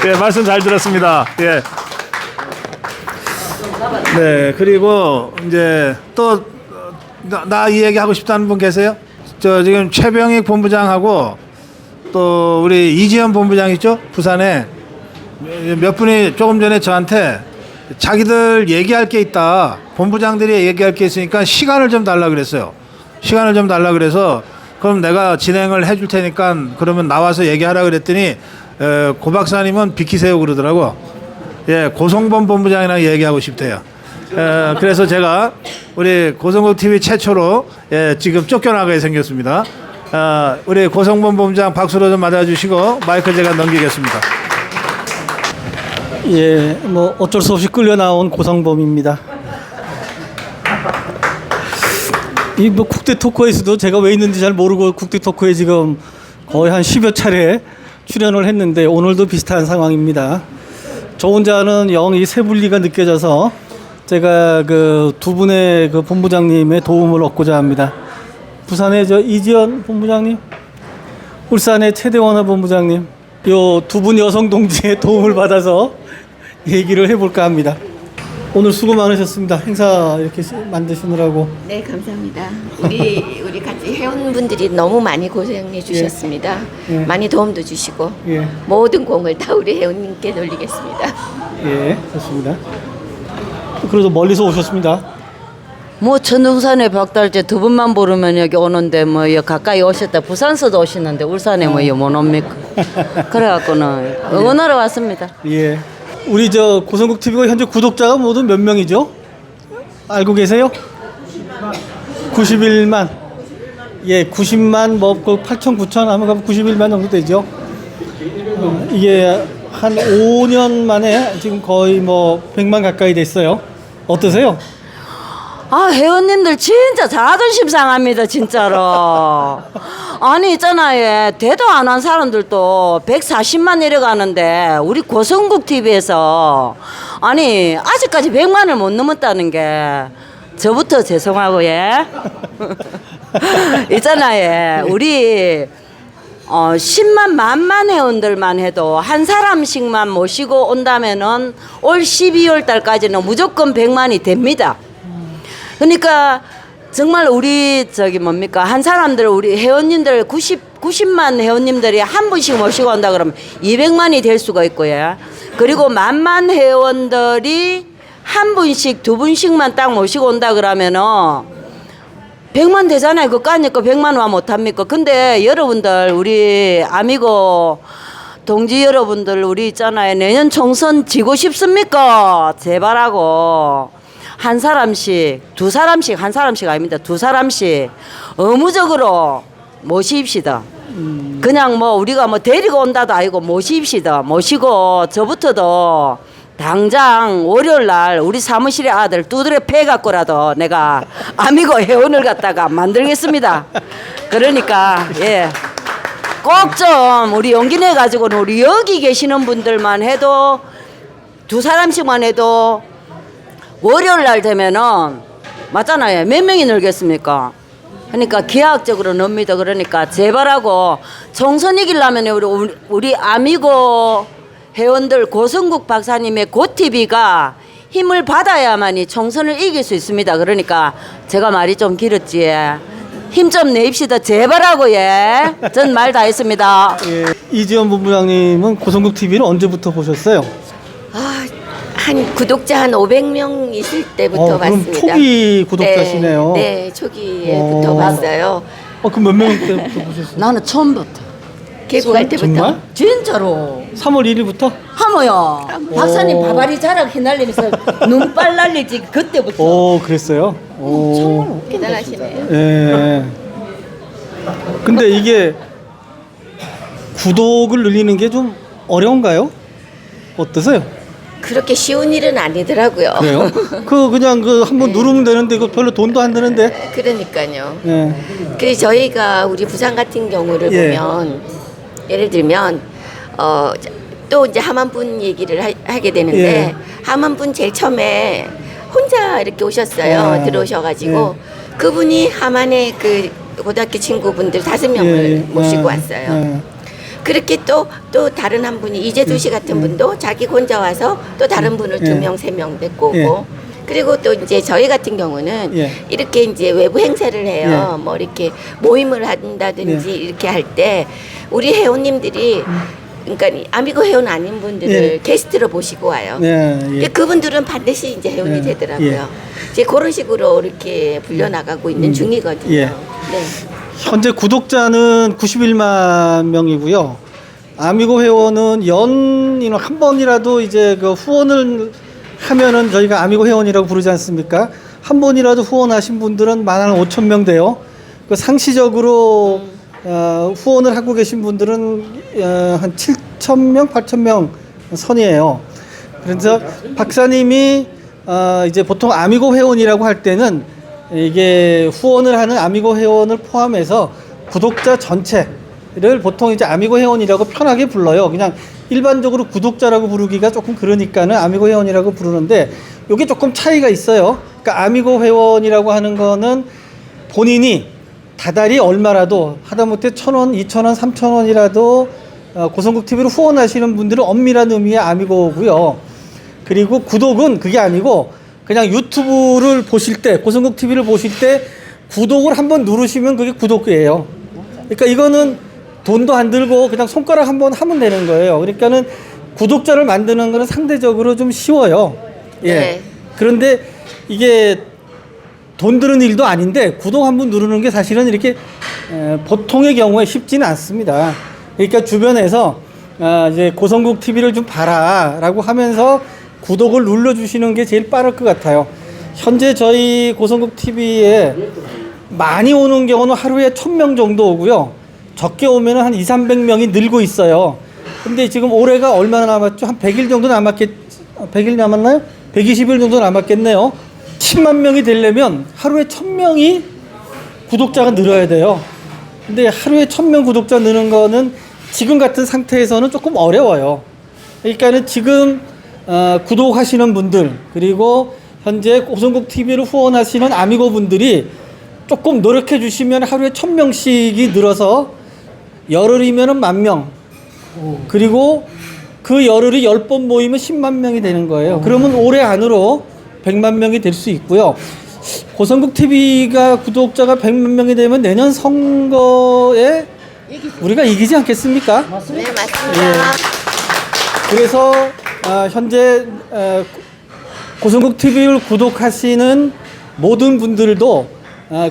Speaker 1: 예, 말씀 잘 들었습니다. 예. 네, 그리고 이제 또 나 이 얘기 하고 싶다는 분 계세요? 저 지금 최병희 본부장하고 또 우리 이지현 본부장 있죠? 부산에 몇 분이 조금 전에 저한테 자기들 얘기할 게 있다. 본부장들이 얘기할 게 있으니까 시간을 좀 달라 그랬어요. 시간을 좀 달라 그래서 그럼 내가 진행을 해줄 테니까 그러면 나와서 얘기하라 그랬더니 고 박사님은 비키세요 그러더라고. 예, 고성범 본부장이랑 얘기하고 싶대요. 그래서 제가 우리 고성국 TV 최초로 지금 쫓겨나게 생겼습니다. 우리 고성범 본부장 박수로 좀 맞아주시고 마이크 제가 넘기겠습니다.
Speaker 6: 예, 뭐 어쩔 수 없이 끌려 나온 고성범입니다. 이 뭐 국대 토크에서도 제가 왜 있는지 잘 모르고 국대 토크에 지금 거의 한 10여 차례 출연을 했는데 오늘도 비슷한 상황입니다. 저 혼자는 영 이 세분리가 느껴져서 제가 그 두 분의 그 본부장님의 도움을 얻고자 합니다. 부산의 저 이지연 본부장님, 울산의 최대원화 본부장님, 요 두 분 여성 동지의 도움을 받아서 얘기를 해볼까 합니다. 오늘 수고 많으셨습니다. 행사 이렇게 만드시느라고.
Speaker 7: 네, 감사합니다. 우리 같이 회원분들이 너무 많이 고생해 주셨습니다.
Speaker 6: 예.
Speaker 7: 많이 도움도 주시고
Speaker 6: 예,
Speaker 7: 모든 공을 다 우리 회원님께 돌리겠습니다.
Speaker 6: 예, 좋습니다. 그래도 멀리서 오셨습니다.
Speaker 8: 뭐 천둥산에 박달재 두 번만 부르면 여기 오는데 뭐 여기 가까이 오셨다 부산서도 오시는데 울산에 뭐 못 옵니까? 그래갖고는 응원하러 왔습니다.
Speaker 6: 예. 우리 저 고성국 TV가 현재 구독자가 모두 몇 명이죠? 알고 계세요? 91만. 예, 90만 뭐 8천 9천 하면 91만 정도 되죠. 이게 한 5년 만에 지금 거의 뭐 100만 가까이 됐어요. 어떠세요?
Speaker 8: 아 회원님들 진짜 자존심 상합니다 진짜로. 아니 있잖아요 대도 안 한 사람들도 140만 내려가는데 우리 고성국 TV에서 아니 아직까지 100만을 못 넘었다는 게 저부터 죄송하고 예 있잖아요 우리 10만 만만 회원들만 해도 한 사람씩만 모시고 온다면은 올 12월 달까지는 무조건 100만이 됩니다. 그러니까 정말 우리 저기 뭡니까 한 사람들 우리 회원님들 90만 회원님들이 한 분씩 모시고 온다 그러면 200만이 될 수가 있고요. 그리고 만만 회원들이 한 분씩 두 분씩만 딱 모시고 온다 그러면은 100만 되잖아요. 그까니까 100만 와 못합니까? 근데 여러분들 우리 아미고 동지 여러분들 우리 있잖아요. 내년 총선 지고 싶습니까? 제발하고 한 사람씩 두 사람씩 한 사람씩 아닙니다. 두 사람씩 의무적으로 모십시다. 그냥 뭐 우리가 뭐 데리고 온다도 아니고 모십시다. 모시고 저부터도 당장 월요일 날 우리 사무실의 아들 두드려 패 갖고라도 내가 아미고 회원을 갖다가 만들겠습니다. 그러니까 예. 꼭 좀 우리 용기 내 가지고는 우리 여기 계시는 분들만 해도 두 사람씩만 해도 월요일 날 되면은 맞잖아요. 몇 명이 늘겠습니까? 그러니까 기하학적으로 늡니다. 그러니까 제발하고 총선 이기려면 우리 아미고 회원들 고성국 박사님의 고TV가 힘을 받아야만이 총선을 이길 수 있습니다. 그러니까 제가 말이 좀 길었지. 힘 좀 내입시다. 제발하고 예. 전 말 다 했습니다.
Speaker 6: 예. 이지연 본부장님은 고성국 TV를 언제부터 보셨어요?
Speaker 7: 한 구독자 한 500명 있을 때부터
Speaker 6: 그럼
Speaker 7: 봤습니다.
Speaker 6: 초기 구독자시네요.
Speaker 7: 네, 초기에부터 봤어요.
Speaker 6: 그럼 몇 명 때부터 보셨어요?
Speaker 8: 나는 처음부터.
Speaker 7: 개국할 때부터.
Speaker 6: 정말?
Speaker 8: 진짜로.
Speaker 6: 3월 1일부터?
Speaker 8: 하모요. 박사님 바바리 자락 휘날리면서 눈빨 날리지 그때부터.
Speaker 6: 오, 그랬어요? 오.
Speaker 7: 대단하시네요.
Speaker 6: 예. 근데 이게 구독을 늘리는 게 좀 어려운가요? 어떠세요?
Speaker 7: 그렇게 쉬운 일은 아니더라고요.
Speaker 6: 그래요? 그냥 한번 누르면 되는데 이거 별로 돈도 안 드는데.
Speaker 7: 그러니까요.
Speaker 6: 예.
Speaker 7: 그래서 저희가 우리 부산 같은 경우를
Speaker 6: 예.
Speaker 7: 보면 예를 들면 또 이제 함안분 얘기를 하게 되는데
Speaker 6: 예.
Speaker 7: 함안분 제일 처음에 혼자 이렇게 오셨어요. 들어오셔가지고 그분이 함안의 그 고등학교 친구분들 5명을 모시고 왔어요. 그렇게 또 다른 한 분이 이재두 씨 같은 분도 자기 혼자 와서 또 다른 분을 2명, 3명 데리고 오고 그리고 또 이제 저희 같은 경우는 이렇게 이제 외부 행사를 해요. 뭐 이렇게 모임을 한다든지 이렇게 할 때 우리 회원님들이 그러니까 아미고 회원 아닌 분들을 게스트로 모시고 와요. 근데 그분들은 반드시 이제 회원이 되더라고요. 이제 그런 식으로 이렇게 불려나가고 있는 중이거든요. 네.
Speaker 6: 현재 구독자는 91만 명이고요. 아미고 회원은 연인 한 번이라도 이제 그 후원을 하면은 저희가 아미고 회원이라고 부르지 않습니까? 한 번이라도 후원하신 분들은 15,000명 돼요. 그 상시적으로 후원을 하고 계신 분들은 한 7,000명, 8,000명 선이에요. 그래서 박사님이 이제 보통 아미고 회원이라고 할 때는 이게 후원을 하는 아미고 회원을 포함해서 구독자 전체를 보통 이제 아미고 회원이라고 편하게 불러요. 그냥 일반적으로 구독자라고 부르기가 조금 그러니까는 아미고 회원이라고 부르는데 이게 조금 차이가 있어요. 그러니까 아미고 회원이라고 하는 거는 본인이 다달이 얼마라도 하다못해 1,000원, 2,000원, 3,000원이라도 고성국 TV로 후원하시는 분들은 엄밀한 의미의 아미고고요. 그리고 구독은 그게 아니고 그냥 유튜브를 보실 때 고성국 TV를 보실 때 구독을 한번 누르시면 그게 구독이에요. 그러니까 이거는 돈도 안 들고 그냥 손가락 한번 하면 되는 거예요. 그러니까는 구독자를 만드는 거는 상대적으로 좀 쉬워요. 예.
Speaker 7: 네.
Speaker 6: 그런데 이게 돈 드는 일도 아닌데 구독 한번 누르는 게 사실은 이렇게 보통의 경우에 쉽지는 않습니다. 그러니까 주변에서 이제 고성국 TV를 좀 봐라라고 하면서 구독을 눌러주시는 게 제일 빠를 것 같아요. 현재 저희 고성국 TV에 많이 오는 경우는 하루에 1000명 정도 오고요. 적게 오면 한 200~300명이 늘고 있어요. 근데 지금 올해가 얼마나 남았죠? 한 100일 정도 100일 남았나요? 120일 정도 남았겠네요. 10만 명이 되려면 하루에 1000명이 구독자가 늘어야 돼요. 근데 하루에 1000명 구독자 느는 거는 지금 같은 상태에서는 조금 어려워요. 그러니까는 지금 구독하시는 분들, 그리고 현재 고성국 TV를 후원하시는 아미고 분들이 조금 노력해 주시면 하루에 1000명씩이 늘어서 열흘이면은 10,000명, 그리고 그 열흘이 10번 모이면 10만 명이 되는 거예요. 그러면 올해 안으로 100만 명이 될 수 있고요. 고성국 TV가 구독자가 100만 명이 되면 내년 선거에 우리가 이기지 않겠습니까?
Speaker 7: 네, 맞습니다.
Speaker 6: 그래서 현재 고성국 TV를 구독하시는 모든 분들도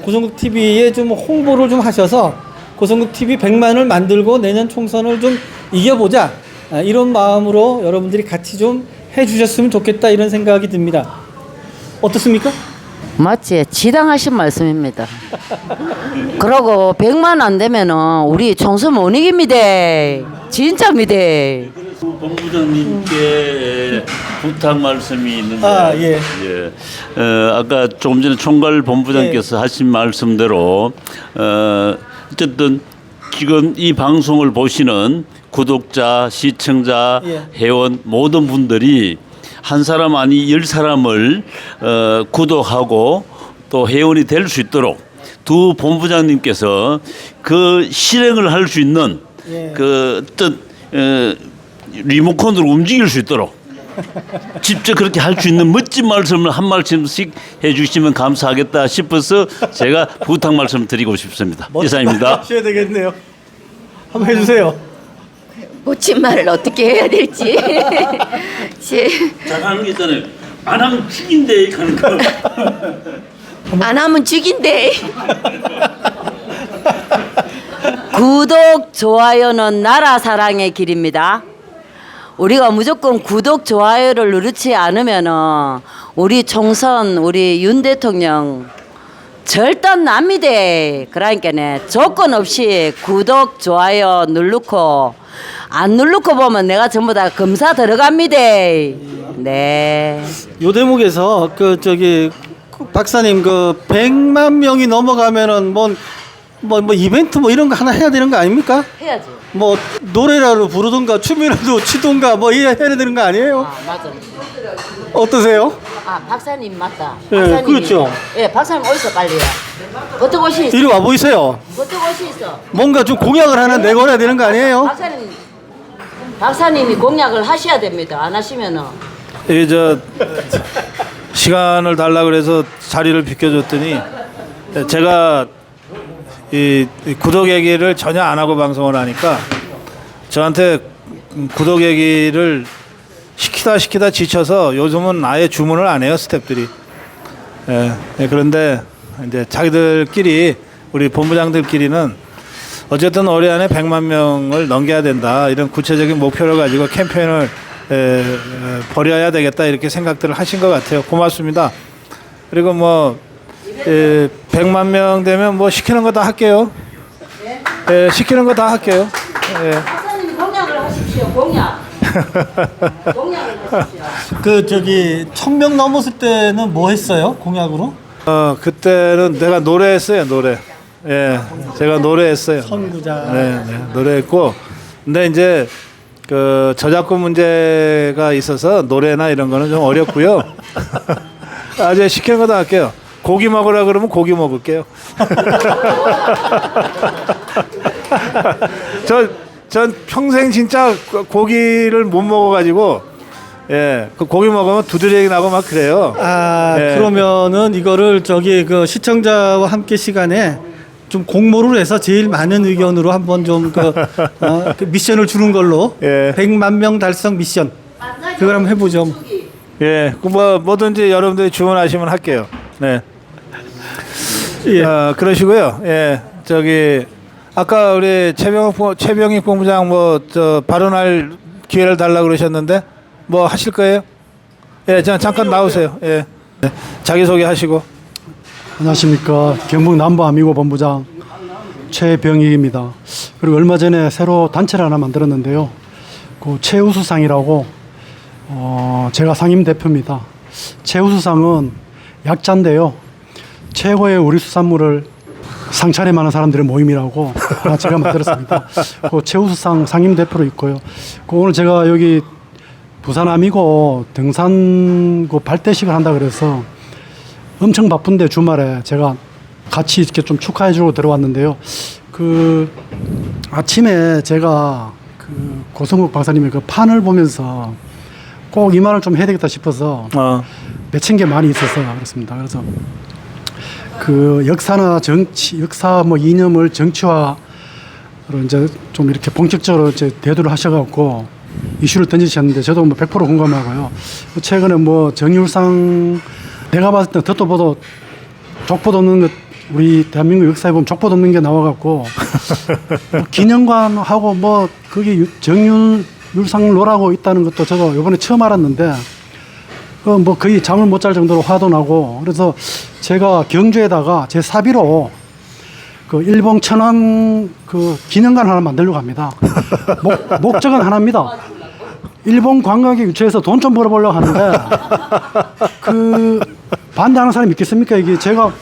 Speaker 6: 고성국 TV에 좀 홍보를 좀 하셔서 고성국 TV 100만을 만들고 내년 총선을 좀 이겨보자, 이런 마음으로 여러분들이 같이 좀 해주셨으면 좋겠다, 이런 생각이 듭니다. 어떻습니까?
Speaker 8: 맞지? 지당하신 말씀입니다. 그러고 100만 안 되면은 우리 총선 못 이깁니다. 진짜입니다.
Speaker 9: 본부장님께 부탁 말씀이 있는데,
Speaker 6: 예.
Speaker 9: 아까 조금 전에 총괄 본부장께서 하신 말씀대로 어쨌든 지금 이 방송을 보시는 구독자, 시청자, 회원 모든 분들이 한 사람 아니 10사람을 구독하고 또 회원이 될 수 있도록 두 본부장님께서 그 실행을 할 수 있는 그 어떤 리모컨으로 움직일 수 있도록 직접 그렇게 할 수 있는 멋진 말씀을 한 말씀씩 해주시면 감사하겠다 싶어서 제가 부탁 말씀 드리고 싶습니다. 이상입니다.
Speaker 6: 하셔야 되겠네요. 한번 해주세요.
Speaker 7: 멋진 말을 어떻게 해야 될지.
Speaker 9: 잠깐 하는 게 있잖아요. 안 하면 죽인대 하는 거.
Speaker 7: 안 하면 죽인대.
Speaker 8: 구독, 좋아요는 나라 사랑의 길입니다. 우리가 무조건 구독, 좋아요를 누르지 않으면은 우리 총선, 우리 윤 대통령 절단 납니다. 그러니까네 조건 없이 구독, 좋아요 누르고 안 누르고 보면 내가 전부 다 검사 들어갑니다. 네.
Speaker 6: 요 대목에서 박사님 100만 명이 넘어가면은 뭐 이벤트 뭐 이런 거 하나 해야 되는 거 아닙니까?
Speaker 8: 해야지.
Speaker 6: 뭐 노래라도 부르든가 춤이라도 추든가 뭐 해야 되는 거 아니에요?
Speaker 8: 아, 맞아.
Speaker 6: 어떠세요?
Speaker 8: 아, 박사님 맞다.
Speaker 6: 예,
Speaker 8: 박사님이,
Speaker 6: 그렇죠.
Speaker 8: 예, 박사님 어디서 빨리요? 어떻게 옷이 있어?
Speaker 6: 이리 와 보이세요.
Speaker 8: 어떻게 옷이 있어?
Speaker 6: 뭔가 좀 공약을 하나 내걸어야 되는 거 아니에요?
Speaker 8: 박사님이 공약을 하셔야 됩니다. 안 하시면은
Speaker 1: 시간을 달라 그래서 자리를 비켜줬더니 제가 이 구독 얘기를 전혀 안 하고 방송을 하니까 저한테 구독 얘기를 시키다 지쳐서 요즘은 아예 주문을 안 해요, 스태프들이. 그런데 이제 자기들끼리, 우리 본부장들끼리는 어쨌든 올해 안에 100만 명을 넘겨야 된다, 이런 구체적인 목표를 가지고 캠페인을 벌여야 되겠다, 이렇게 생각들을 하신 것 같아요. 고맙습니다. 그리고 100만 명 되면 뭐 시키는 거 다 할게요. 시키는 거 다 할게요.
Speaker 8: 박사님이 공약을 하십시오. 공약을 하십시오.
Speaker 6: 1000명 넘었을 때는 뭐 했어요? 공약으로?
Speaker 1: 그때는 내가 노래했어요, 노래. 제가 노래했어요.
Speaker 6: 선구자.
Speaker 1: 네, 노래했고. 근데 이제 저작권 문제가 있어서 노래나 이런 거는 좀 어렵고요. 이제 시키는 거 다 할게요. 고기 먹으라 그러면 고기 먹을게요. 전 평생 진짜 고기를 못 먹어가지고, 그 고기 먹으면 두드러기 나고 막 그래요.
Speaker 6: 그러면은 이거를 시청자와 함께 시간에 좀 공모를 해서 제일 많은 의견으로 한번 좀 그 미션을 주는 걸로 100만 명 달성 미션, 그걸 한번 해보죠.
Speaker 1: 뭐든지 여러분들이 주문하시면 할게요. 네. 그러시고요. 예, 저기 아까 우리 최병익 본부장 뭐 저 발언할 기회를 달라 그러셨는데 뭐 하실 거예요? 예, 잠깐 나오세요. 예, 네, 자기 소개하시고.
Speaker 10: 안녕하십니까. 경북 남부아미고 본부장 최병익입니다. 그리고 얼마 전에 새로 단체를 하나 만들었는데요. 그 최우수상이라고 제가 상임 대표입니다. 최우수상은 약자인데요. 최고의 우리 수산물을 상차림하는 사람들의 모임이라고 하나 제가 만들었습니다. 그 최우수상 상임 대표로 있고요. 그 오늘 제가 여기 부산 아미고 등산 그 발대식을 한다 그래서 엄청 바쁜데 주말에 제가 같이 이렇게 좀 축하해 주고 들어왔는데요. 그 아침에 제가 그 고성국 박사님의 그 판을 보면서 꼭 이 말을 좀 해야 되겠다 싶어서 맺힌 게 많이 있어서 그렇습니다. 그래서 그 역사나 정치, 역사 뭐 이념을 정치화로 이제 좀 이렇게 본격적으로 이제 대두를 하셔갖고 이슈를 던지셨는데 저도 뭐 100% 공감하고요. 최근에 뭐 정율상 내가 봤을 때 듣도 보도 족보도 없는 것 우리 대한민국 역사에 보면 족보도 없는 게 나와갖고 뭐 기념관하고 뭐 그게 정율상로라고 있다는 것도 저도 이번에 처음 알았는데 뭐 거의 잠을 못 잘 정도로 화도 나고 그래서 제가 경주에다가 제 사비로 그 일본 천황 그 기념관 하나 만들려고 합니다. 목적은 하나입니다. 일본 관광객 유치해서 돈 좀 벌어보려고 하는데 그 반대하는 사람이 있겠습니까? 이게 제가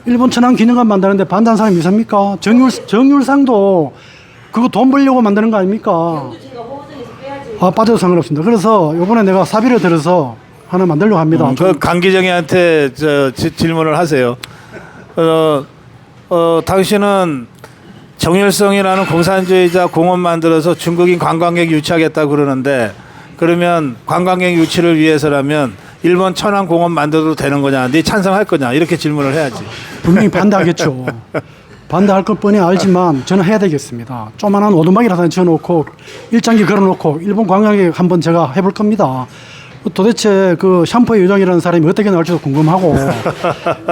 Speaker 10: 일본 천황 기념관 만드는데 반대하는 사람이 있습니까? 정율상도 그거 돈 벌려고 만드는 거 아닙니까? 빠져도 상관없습니다. 그래서 이번에 내가 사비를 들어서 하나 만들려고 합니다.
Speaker 1: 그 강기정이한테 질문을 하세요. 당신은 정일성이라는 공산주의자 공원 만들어서 중국인 관광객 유치하겠다고 그러는데 그러면 관광객 유치를 위해서라면 일본 천안 공원 만들어도 되는 거냐? 네 찬성할 거냐? 이렇게 질문을 해야지.
Speaker 10: 분명히 반대하겠죠. 반대할 것 뻔히 알지만 저는 해야 되겠습니다. 조만한 오두막이라도 지어놓고 일장기 걸어놓고 일본 관광객 한번 제가 해볼 겁니다. 도대체 그 샴푸의 요정이라는 사람이 어떻게 나올지도 궁금하고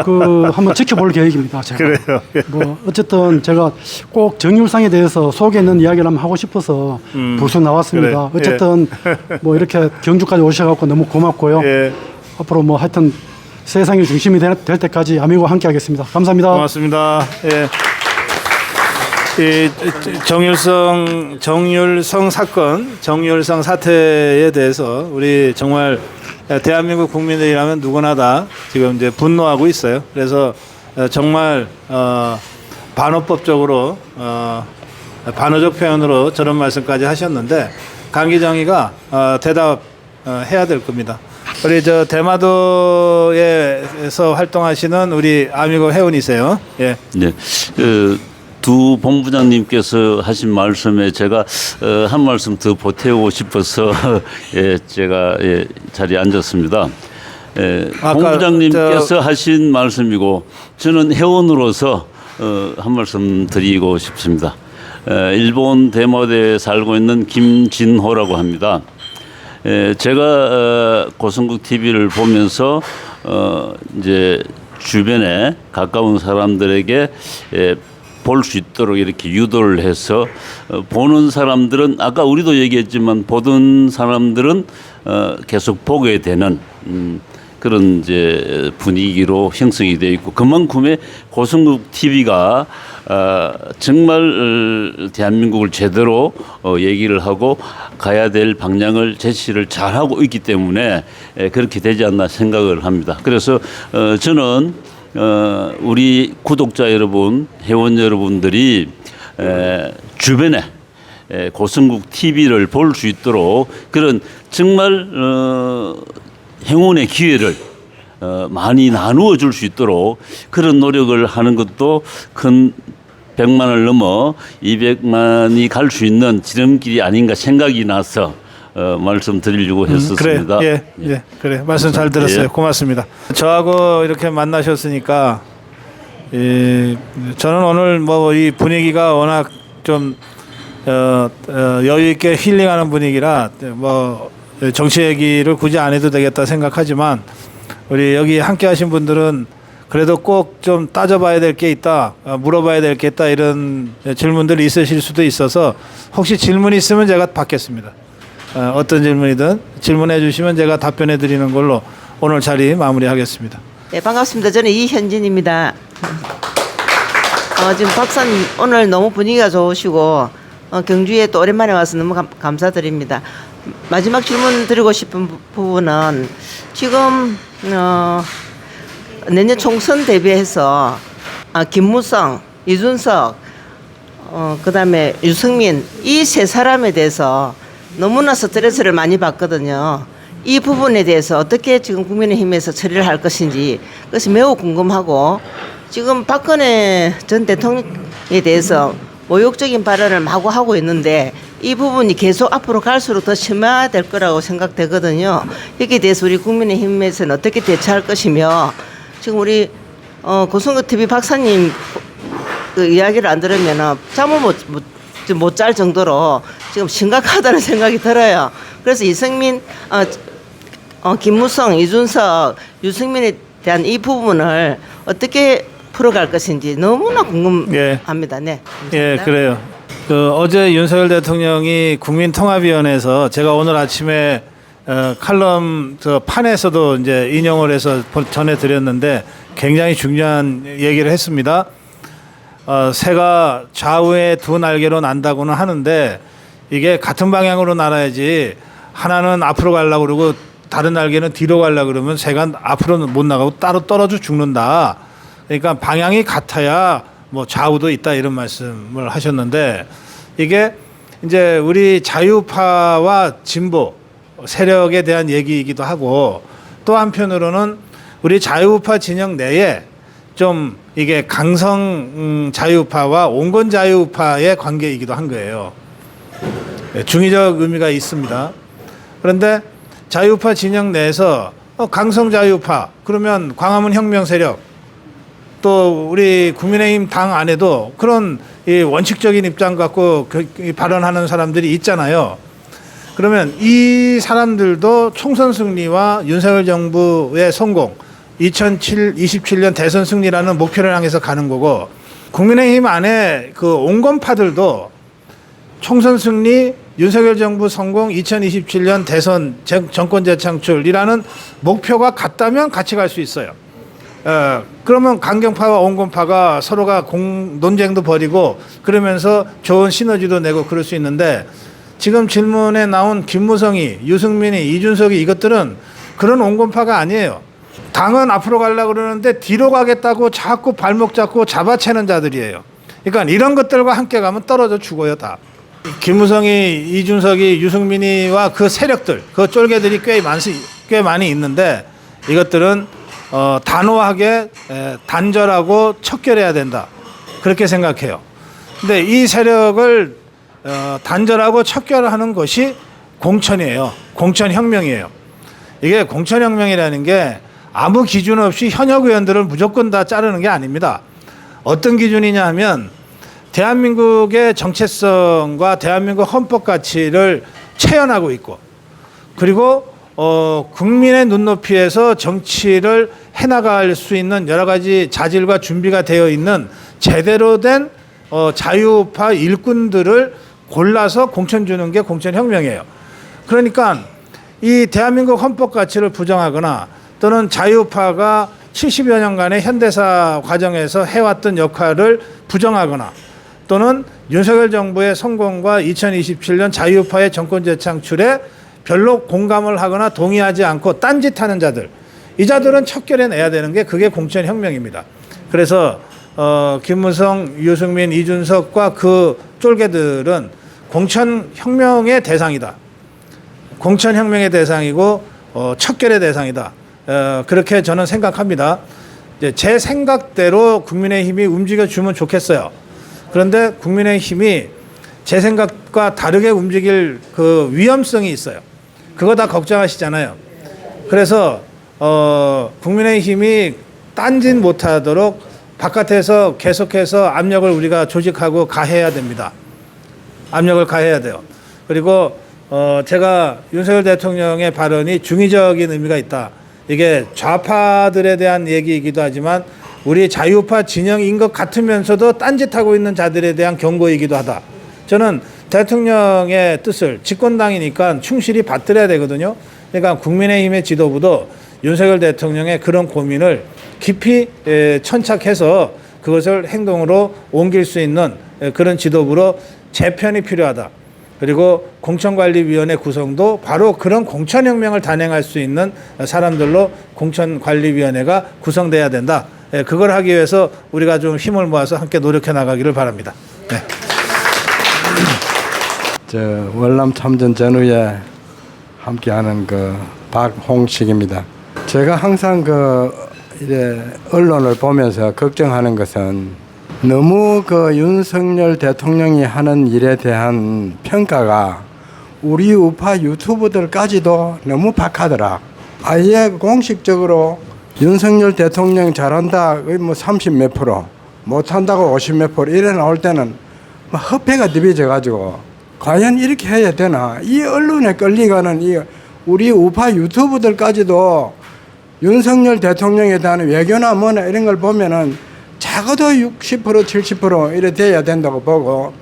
Speaker 10: 그 한번 지켜볼 계획입니다. 제가.
Speaker 1: 그래요.
Speaker 10: 뭐 어쨌든 제가 꼭 정율상에 대해서 속에 있는 이야기를 한번 하고 싶어서 불쑥 나왔습니다.
Speaker 1: 그래.
Speaker 10: 어쨌든 뭐 이렇게 경주까지 오셔갖고 너무 고맙고요.
Speaker 1: 예.
Speaker 10: 앞으로 뭐 하여튼 세상의 중심이 될 때까지 아미고 함께하겠습니다. 감사합니다.
Speaker 1: 고맙습니다. 예. 이 정율성 사건, 정율성 사태에 대해서 우리 정말 대한민국 국민들이라면 누구나 다 지금 이제 분노하고 있어요. 그래서 정말 반어법적으로 반어적 표현으로 저런 말씀까지 하셨는데 강기정이가 대답해야 될 겁니다. 우리 저 대마도에서 활동하시는 우리 아미고 회원이세요. 예.
Speaker 9: 네. 두 본부장님께서 하신 말씀에 제가 한 말씀 더 보태고 싶어서 예, 제가 자리에 앉았습니다. 본부장님께서 하신 말씀이고 저는 회원으로서 한 말씀 드리고 싶습니다. 일본 대마도에 살고 있는 김진호라고 합니다. 제가 고성국 TV를 보면서 이제 주변에 가까운 사람들에게 볼 수 있도록 이렇게 유도를 해서 보는 사람들은 아까 우리도 얘기했지만 보던 사람들은 계속 보게 되는 그런 이제 분위기로 형성이 되어 있고 그만큼의 고성국 TV가 정말 대한민국을 제대로 얘기를 하고 가야 될 방향을 제시를 잘하고 있기 때문에 그렇게 되지 않나 생각을 합니다. 그래서 저는 우리 구독자 여러분, 회원 여러분들이 주변에 고성국 TV를 볼 수 있도록 그런 정말 행운의 기회를 많이 나누어 줄 수 있도록 그런 노력을 하는 것도 큰 100만을 넘어 200만이 갈 수 있는 지름길이 아닌가 생각이 나서 말씀드리려고 했었습니다.
Speaker 1: 그래, 예, 그래. 말씀 잘 들었어요.
Speaker 9: 예.
Speaker 1: 고맙습니다. 저하고 이렇게 만나셨으니까 저는 오늘 뭐 이 분위기가 워낙 좀 여유 있게 힐링하는 분위기라 뭐 정치 얘기를 굳이 안 해도 되겠다 생각하지만 우리 여기 함께 하신 분들은 그래도 꼭 좀 따져봐야 될 게 있다, 물어봐야 될 게 있다 이런 질문들이 있으실 수도 있어서 혹시 질문이 있으면 제가 받겠습니다. 어떤 질문이든 질문해 주시면 제가 답변해 드리는 걸로 오늘 자리 마무리하겠습니다.
Speaker 11: 네, 반갑습니다. 저는 이현진입니다. 지금 박사님 오늘 너무 분위기가 좋으시고 경주에 또 오랜만에 와서 너무 감사드립니다. 마지막 질문 드리고 싶은 부분은 지금 내년 총선 대비해서 김무성, 이준석, 그다음에 유승민 이 세 사람에 대해서 너무나 스트레스를 많이 받거든요. 이 부분에 대해서 어떻게 지금 국민의힘에서 처리를 할 것인지 그것이 매우 궁금하고 지금 박근혜 전 대통령에 대해서 모욕적인 발언을 마구 하고 있는데 이 부분이 계속 앞으로 갈수록 더 심화될 거라고 생각되거든요. 여기에 대해서 우리 국민의힘에서는 어떻게 대처할 것이며 지금 우리 고성거 TV 박사님 그 이야기를 안 들으면 잠을 못 잘 정도로 지금 심각하다는 생각이 들어요. 그래서 이승민, 김무성, 이준석, 유승민에 대한 이 부분을 어떻게 풀어갈 것인지 너무나 궁금합니다. 네.
Speaker 1: 예, 그래요. 어제 윤석열 대통령이 국민통합위원회에서 제가 오늘 아침에 칼럼 판에서도 이제 인용을 해서 전해드렸는데 굉장히 중요한 얘기를 했습니다. 새가 좌우에 두 날개로 난다고는 하는데 이게 같은 방향으로 날아야지 하나는 앞으로 가려고 그러고 다른 날개는 뒤로 가려고 그러면 새가 앞으로는 못 나가고 따로 떨어져 죽는다. 그러니까 방향이 같아야 뭐 좌우도 있다 이런 말씀을 하셨는데 이게 이제 우리 자유파와 진보 세력에 대한 얘기이기도 하고 또 한편으로는 우리 자유파 진영 내에 좀 이게 강성 자유파와 온건 자유파의 관계이기도 한 거예요. 중의적 의미가 있습니다. 그런데 자유파 진영 내에서 강성 자유파 그러면 광화문 혁명 세력 또 우리 국민의힘 당 안에도 그런 이 원칙적인 입장 갖고 발언하는 사람들이 있잖아요. 그러면 이 사람들도 총선 승리와 윤석열 정부의 성공 2027년 대선 승리라는 목표를 향해서 가는 거고 국민의힘 안에 그 온건파들도 총선 승리 윤석열 정부 성공 2027년 대선 정권 재창출이라는 목표가 같다면 같이 갈 수 있어요. 그러면 강경파와 온건파가 서로가 논쟁도 벌이고 그러면서 좋은 시너지도 내고 그럴 수 있는데 지금 질문에 나온 김무성이, 유승민이, 이준석이 이것들은 그런 온건파가 아니에요. 당은 앞으로 가려고 그러는데 뒤로 가겠다고 자꾸 발목 잡고 잡아채는 자들이에요. 그러니까 이런 것들과 함께 가면 떨어져 죽어요 다. 김무성이, 이준석이, 유승민이와 그 세력들, 그 쫄개들이 꽤 많이 있는데 이것들은 단호하게 단절하고 척결해야 된다. 그렇게 생각해요. 근데 이 세력을 단절하고 척결하는 것이 공천이에요. 공천혁명이에요. 이게 공천혁명이라는 게 아무 기준 없이 현역 의원들을 무조건 다 자르는 게 아닙니다. 어떤 기준이냐 하면 대한민국의 정체성과 대한민국 헌법 가치를 체현하고 있고 그리고 국민의 눈높이에서 정치를 해나갈 수 있는 여러 가지 자질과 준비가 되어 있는 제대로 된 자유파 일꾼들을 골라서 공천 주는 게 공천혁명이에요. 그러니까 이 대한민국 헌법 가치를 부정하거나 또는 자유파가 70여 년간의 현대사 과정에서 해왔던 역할을 부정하거나 또는 윤석열 정부의 성공과 2027년 자유파의 정권 재창출에 별로 공감을 하거나 동의하지 않고 딴짓하는 자들, 이 자들은 척결해내야 되는 게 그게 공천혁명입니다. 그래서 김무성, 유승민, 이준석과 그 쫄개들은 공천혁명의 대상이다. 공천혁명의 대상이고 척결의 대상이다. 그렇게 저는 생각합니다. 제 생각대로 국민의힘이 움직여주면 좋겠어요. 그런데 국민의힘이 제 생각과 다르게 움직일 그 위험성이 있어요. 그거 다 걱정하시잖아요. 그래서 국민의힘이 딴짓 못하도록 바깥에서 계속해서 압력을 우리가 조직하고 가해야 됩니다. 압력을 가해야 돼요. 그리고 제가 윤석열 대통령의 발언이 중의적인 의미가 있다. 이게 좌파들에 대한 얘기이기도 하지만 우리 자유파 진영인 것 같으면서도 딴짓하고 있는 자들에 대한 경고이기도 하다. 저는 대통령의 뜻을 집권당이니까 충실히 받들어야 되거든요. 그러니까 국민의힘의 지도부도 윤석열 대통령의 그런 고민을 깊이 천착해서 그것을 행동으로 옮길 수 있는 그런 지도부로 재편이 필요하다. 그리고 공천관리위원회 구성도 바로 그런 공천혁명을 단행할 수 있는 사람들로 공천관리위원회가 구성돼야 된다. 그걸 하기 위해서 우리가 좀 힘을 모아서 함께 노력해 나가기를 바랍니다. 네.
Speaker 12: 저 월남 참전 전후에 함께하는 그 박홍식입니다. 제가 항상 이제 언론을 보면서 걱정하는 것은 너무 윤석열 대통령이 하는 일에 대한 평가가 우리 우파 유튜버들까지도 너무 박하더라. 아예 공식적으로 윤석열 대통령 잘한다, 뭐 30 몇 프로, 못한다고 50 몇 프로 이래 나올 때는 막 허패가 뒤비져가지고 과연 이렇게 해야 되나? 이 언론에 끌리가는 이 우리 우파 유튜버들까지도 윤석열 대통령에 대한 외교나 뭐나 이런 걸 보면은 적어도 60% 70% 이래 돼야 된다고 보고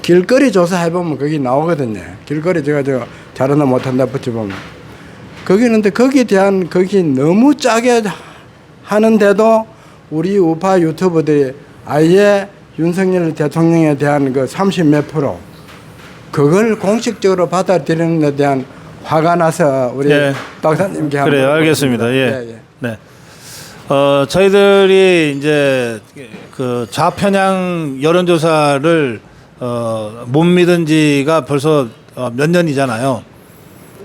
Speaker 12: 길거리 조사해보면 거기 나오거든요. 길거리 제가 잘한다 못한다 붙여보면 거기는데 거기에 대한 거기 너무 짜게 하는데도 우리 우파 유튜버들이 아예 윤석열 대통령에 대한 그 30 몇 프로 그걸 공식적으로 받아들이는 데 대한 화가 나서 우리 박사님께 한번
Speaker 1: 그래요. 알겠습니다. 예.
Speaker 12: 예.
Speaker 1: 네. 저희들이 이제 그 좌편향 여론조사를 못 믿은 지가 벌써 몇 년이잖아요.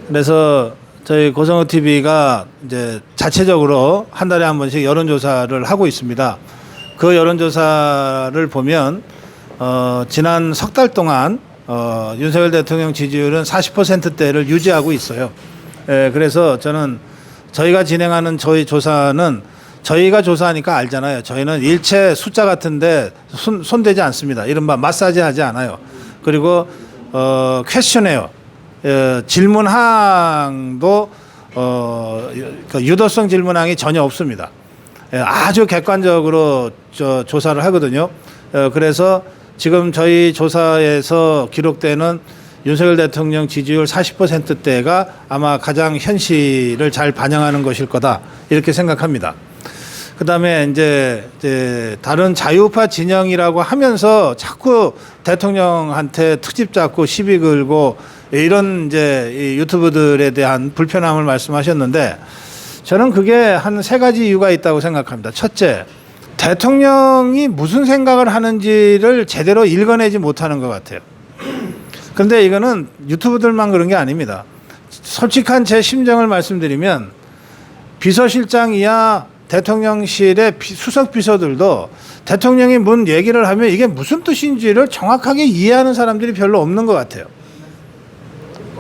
Speaker 1: 그래서 저희 고성호 TV가 이제 자체적으로 한 달에 한 번씩 여론조사를 하고 있습니다. 그 여론조사를 보면 지난 석 달 동안 윤석열 대통령 지지율은 40%대를 유지하고 있어요. 그래서 저는 저희가 진행하는 저희 조사는 저희가 조사하니까 알잖아요. 저희는 일체 숫자 같은데 손대지 않습니다. 이른바 마사지 하지 않아요. 그리고 퀘스천에요. 질문항도 유도성 질문항이 전혀 없습니다. 아주 객관적으로 조사를 하거든요. 그래서 지금 저희 조사에서 기록되는 윤석열 대통령 지지율 40%대가 아마 가장 현실을 잘 반영하는 것일 거다 이렇게 생각합니다. 그다음에 이제 다른 자유파 진영이라고 하면서 자꾸 대통령한테 트집 잡고 시비 걸고 이런 이제 이 유튜브들에 대한 불편함을 말씀하셨는데 저는 그게 한 세 가지 이유가 있다고 생각합니다. 첫째, 대통령이 무슨 생각을 하는지를 제대로 읽어내지 못하는 것 같아요. 그런데 이거는 유튜브들만 그런 게 아닙니다. 솔직한 제 심정을 말씀드리면 비서실장 이하 대통령실의 수석 비서들도 대통령이 뭔 얘기를 하면 이게 무슨 뜻인지를 정확하게 이해하는 사람들이 별로 없는 것 같아요.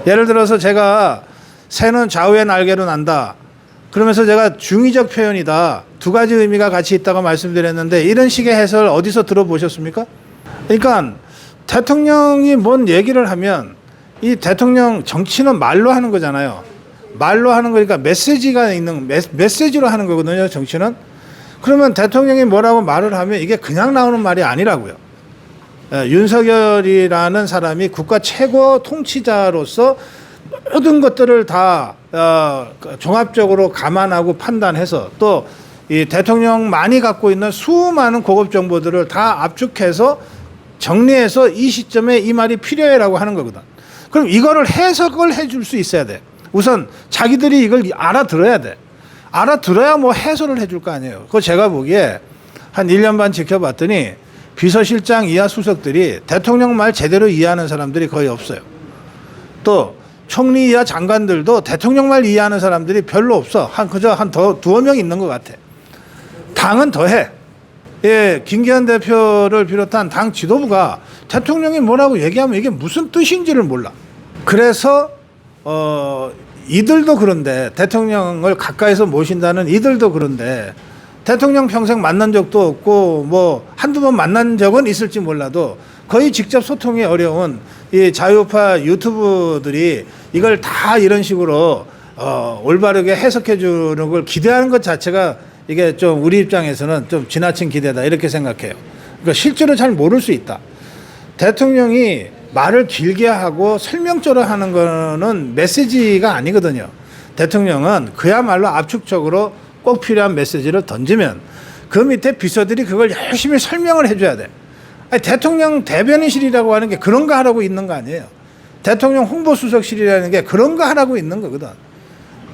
Speaker 1: 예를 들어서 제가 새는 좌우의 날개로 난다. 그러면서 제가 중의적 표현이다. 두 가지 의미가 같이 있다고 말씀드렸는데 이런 식의 해설 어디서 들어보셨습니까? 그러니까 대통령이 뭔 얘기를 하면 이 대통령 정치는 말로 하는 거잖아요. 말로 하는 거니까 메시지가 있는 메시지로 하는 거거든요. 정치는. 그러면 대통령이 뭐라고 말을 하면 이게 그냥 나오는 말이 아니라고요. 윤석열이라는 사람이 국가 최고 통치자로서 모든 것들을 다 종합적으로 감안하고 판단해서 또 이 대통령만이 갖고 있는 수많은 고급 정보들을 다 압축해서 정리해서 이 시점에 이 말이 필요해라고 하는 거거든. 그럼 이거를 해석을 해줄 수 있어야 돼. 우선 자기들이 이걸 알아들어야 돼. 알아들어야 뭐 해설을 해줄 거 아니에요. 그거 제가 보기에 한 1년 반 지켜봤더니 비서실장 이하 수석들이 대통령 말 제대로 이해하는 사람들이 거의 없어요. 또 총리 이하 장관들도 대통령 말 이해하는 사람들이 별로 없어. 그저 두어 명 있는 것 같아. 당은 더해. 예, 김기현 대표를 비롯한 당 지도부가 대통령이 뭐라고 얘기하면 이게 무슨 뜻인지를 몰라. 그래서 이들도 그런데 대통령을 가까이서 모신다는 이들도 그런데 대통령 평생 만난 적도 없고 뭐 한두 번 만난 적은 있을지 몰라도 거의 직접 소통이 어려운 이 자유파 유튜브들이 이걸 다 이런 식으로 올바르게 해석해 주는 걸 기대하는 것 자체가 이게 좀 우리 입장에서는 좀 지나친 기대다 이렇게 생각해요. 그러니까 실제로 잘 모를 수 있다. 대통령이 말을 길게 하고 설명조로 하는 거는 메시지가 아니거든요. 대통령은 그야말로 압축적으로 꼭 필요한 메시지를 던지면 그 밑에 비서들이 그걸 열심히 설명을 해줘야 돼. 아니, 대통령 대변인실이라고 하는 게 그런 거 하라고 있는 거 아니에요. 대통령 홍보수석실이라는 게 그런 거 하라고 있는 거거든.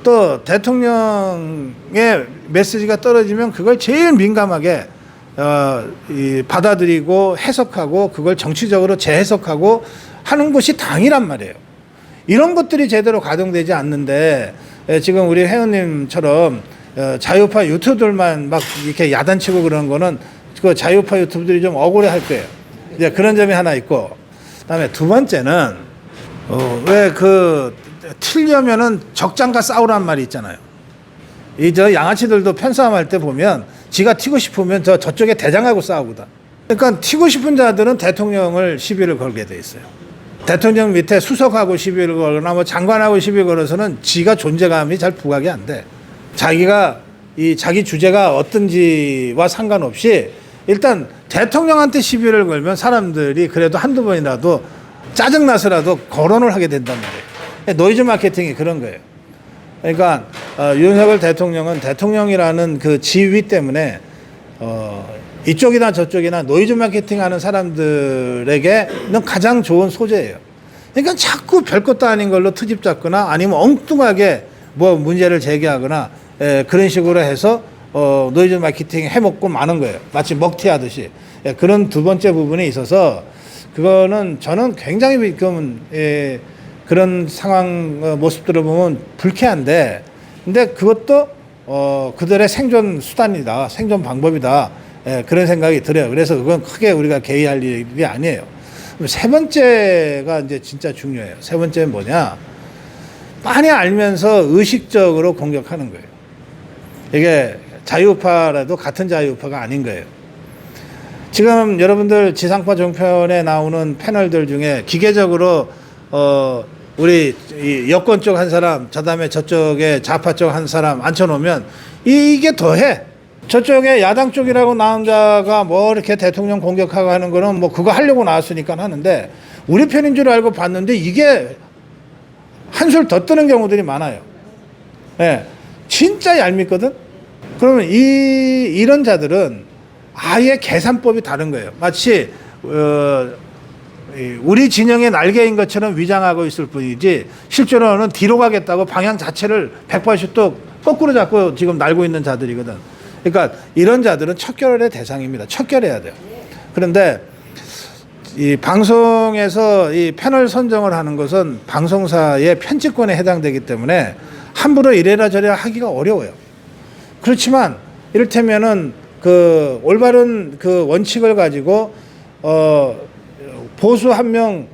Speaker 1: 또 대통령의 메시지가 떨어지면 그걸 제일 민감하게 받아들이고 해석하고 그걸 정치적으로 재해석하고 하는 것이 당이란 말이에요. 이런 것들이 제대로 가동되지 않는데 지금 우리 회원님처럼 자유파 유튜브들만 막 이렇게 야단치고 그러는 거는 그 자유파 유튜브들이 좀 억울해 할 거예요. 이제 그런 점이 하나 있고, 그다음에 두 번째는 왜 그 튀려면은 적장과 싸우란 말이 있잖아요. 이 저 양아치들도 편싸움할 때 보면 지가 튀고 싶으면 저쪽에 대장하고 싸우거든. 그러니까 튀고 싶은 자들은 대통령을 시비를 걸게 돼 있어요. 대통령 밑에 수석하고 시비를 걸거나 뭐 장관하고 시비 걸어서는 지가 존재감이 잘 부각이 안 돼. 자기가 이 자기 주제가 어떤지와 상관없이 일단 대통령한테 시비를 걸면 사람들이 그래도 한두 번이라도 짜증나서라도 거론을 하게 된단 말이에요. 노이즈 마케팅이 그런 거예요. 그러니까 윤석열 대통령은 대통령이라는 그 지위 때문에 이쪽이나 저쪽이나 노이즈 마케팅 하는 사람들에게는 가장 좋은 소재예요. 그러니까 자꾸 별것도 아닌 걸로 트집 잡거나 아니면 엉뚱하게 뭐 문제를 제기하거나 그런 식으로 해서 노이즈 마케팅 해먹고 마는 거예요. 마치 먹튀하듯이. 그런 두 번째 부분에 있어서 그거는 저는 굉장히 그런 상황 모습들을 보면 불쾌한데, 근데 그것도 그들의 생존 수단이다, 생존 방법이다, 그런 생각이 들어요. 그래서 그건 크게 우리가 개의할 일이 아니에요. 세 번째가 이제 진짜 중요해요. 세 번째는 뭐냐? 빤히 알면서 의식적으로 공격하는 거예요. 이게 자유파라도 같은 자유파가 아닌 거예요. 지금 여러분들 지상파 종편에 나오는 패널들 중에 기계적으로 우리 여권 쪽 한 사람, 그다음에 저쪽에 좌파 쪽 한 사람 앉혀놓으면 이게 더해. 저쪽에 야당 쪽이라고 나온 자가 뭐 이렇게 대통령 공격하고 하는 거는 뭐 그거 하려고 나왔으니까 하는데 우리 편인 줄 알고 봤는데 이게 한술 더 뜨는 경우들이 많아요. 예, 진짜 얄밉거든. 그러면 이런 자들은 아예 계산법이 다른 거예요. 마치 우리 진영의 날개인 것처럼 위장하고 있을 뿐이지 실제로는 뒤로 가겠다고 방향 자체를 180도 거꾸로 잡고 지금 날고 있는 자들이거든. 그러니까 이런 자들은 척결의 대상입니다. 척결해야 돼요. 그런데 이 방송에서 이 패널 선정을 하는 것은 방송사의 편집권에 해당되기 때문에 함부로 이래라 저래라 하기가 어려워요. 그렇지만 이를테면은 그 올바른 그 원칙을 가지고 보수 한 명,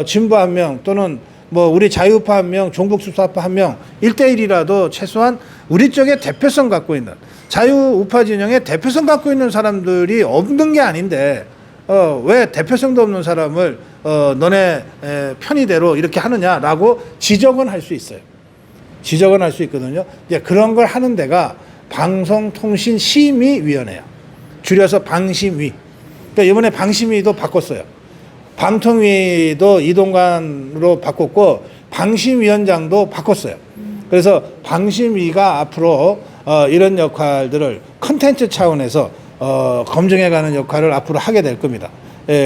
Speaker 1: 진보 한 명, 또는 뭐 우리 자유파 한 명, 종북수사파 한 명, 1대1이라도 최소한 우리 쪽에 대표성 갖고 있는 자유우파 진영에 대표성 갖고 있는 사람들이 없는 게 아닌데 왜 대표성도 없는 사람을 너네 편의대로 이렇게 하느냐라고 지적은 할 수 있어요. 지적은 할 수 있거든요. 이제 그런 걸 하는 데가 방송통신심의위원회야. 줄여서 방심위. 그러니까 이번에 방심위도 바꿨어요. 방통위도 이동관으로 바꿨고 방심위원장도 바꿨어요. 그래서 방심위가 앞으로 이런 역할들을 컨텐츠 차원에서 검증해가는 역할을 앞으로 하게 될 겁니다.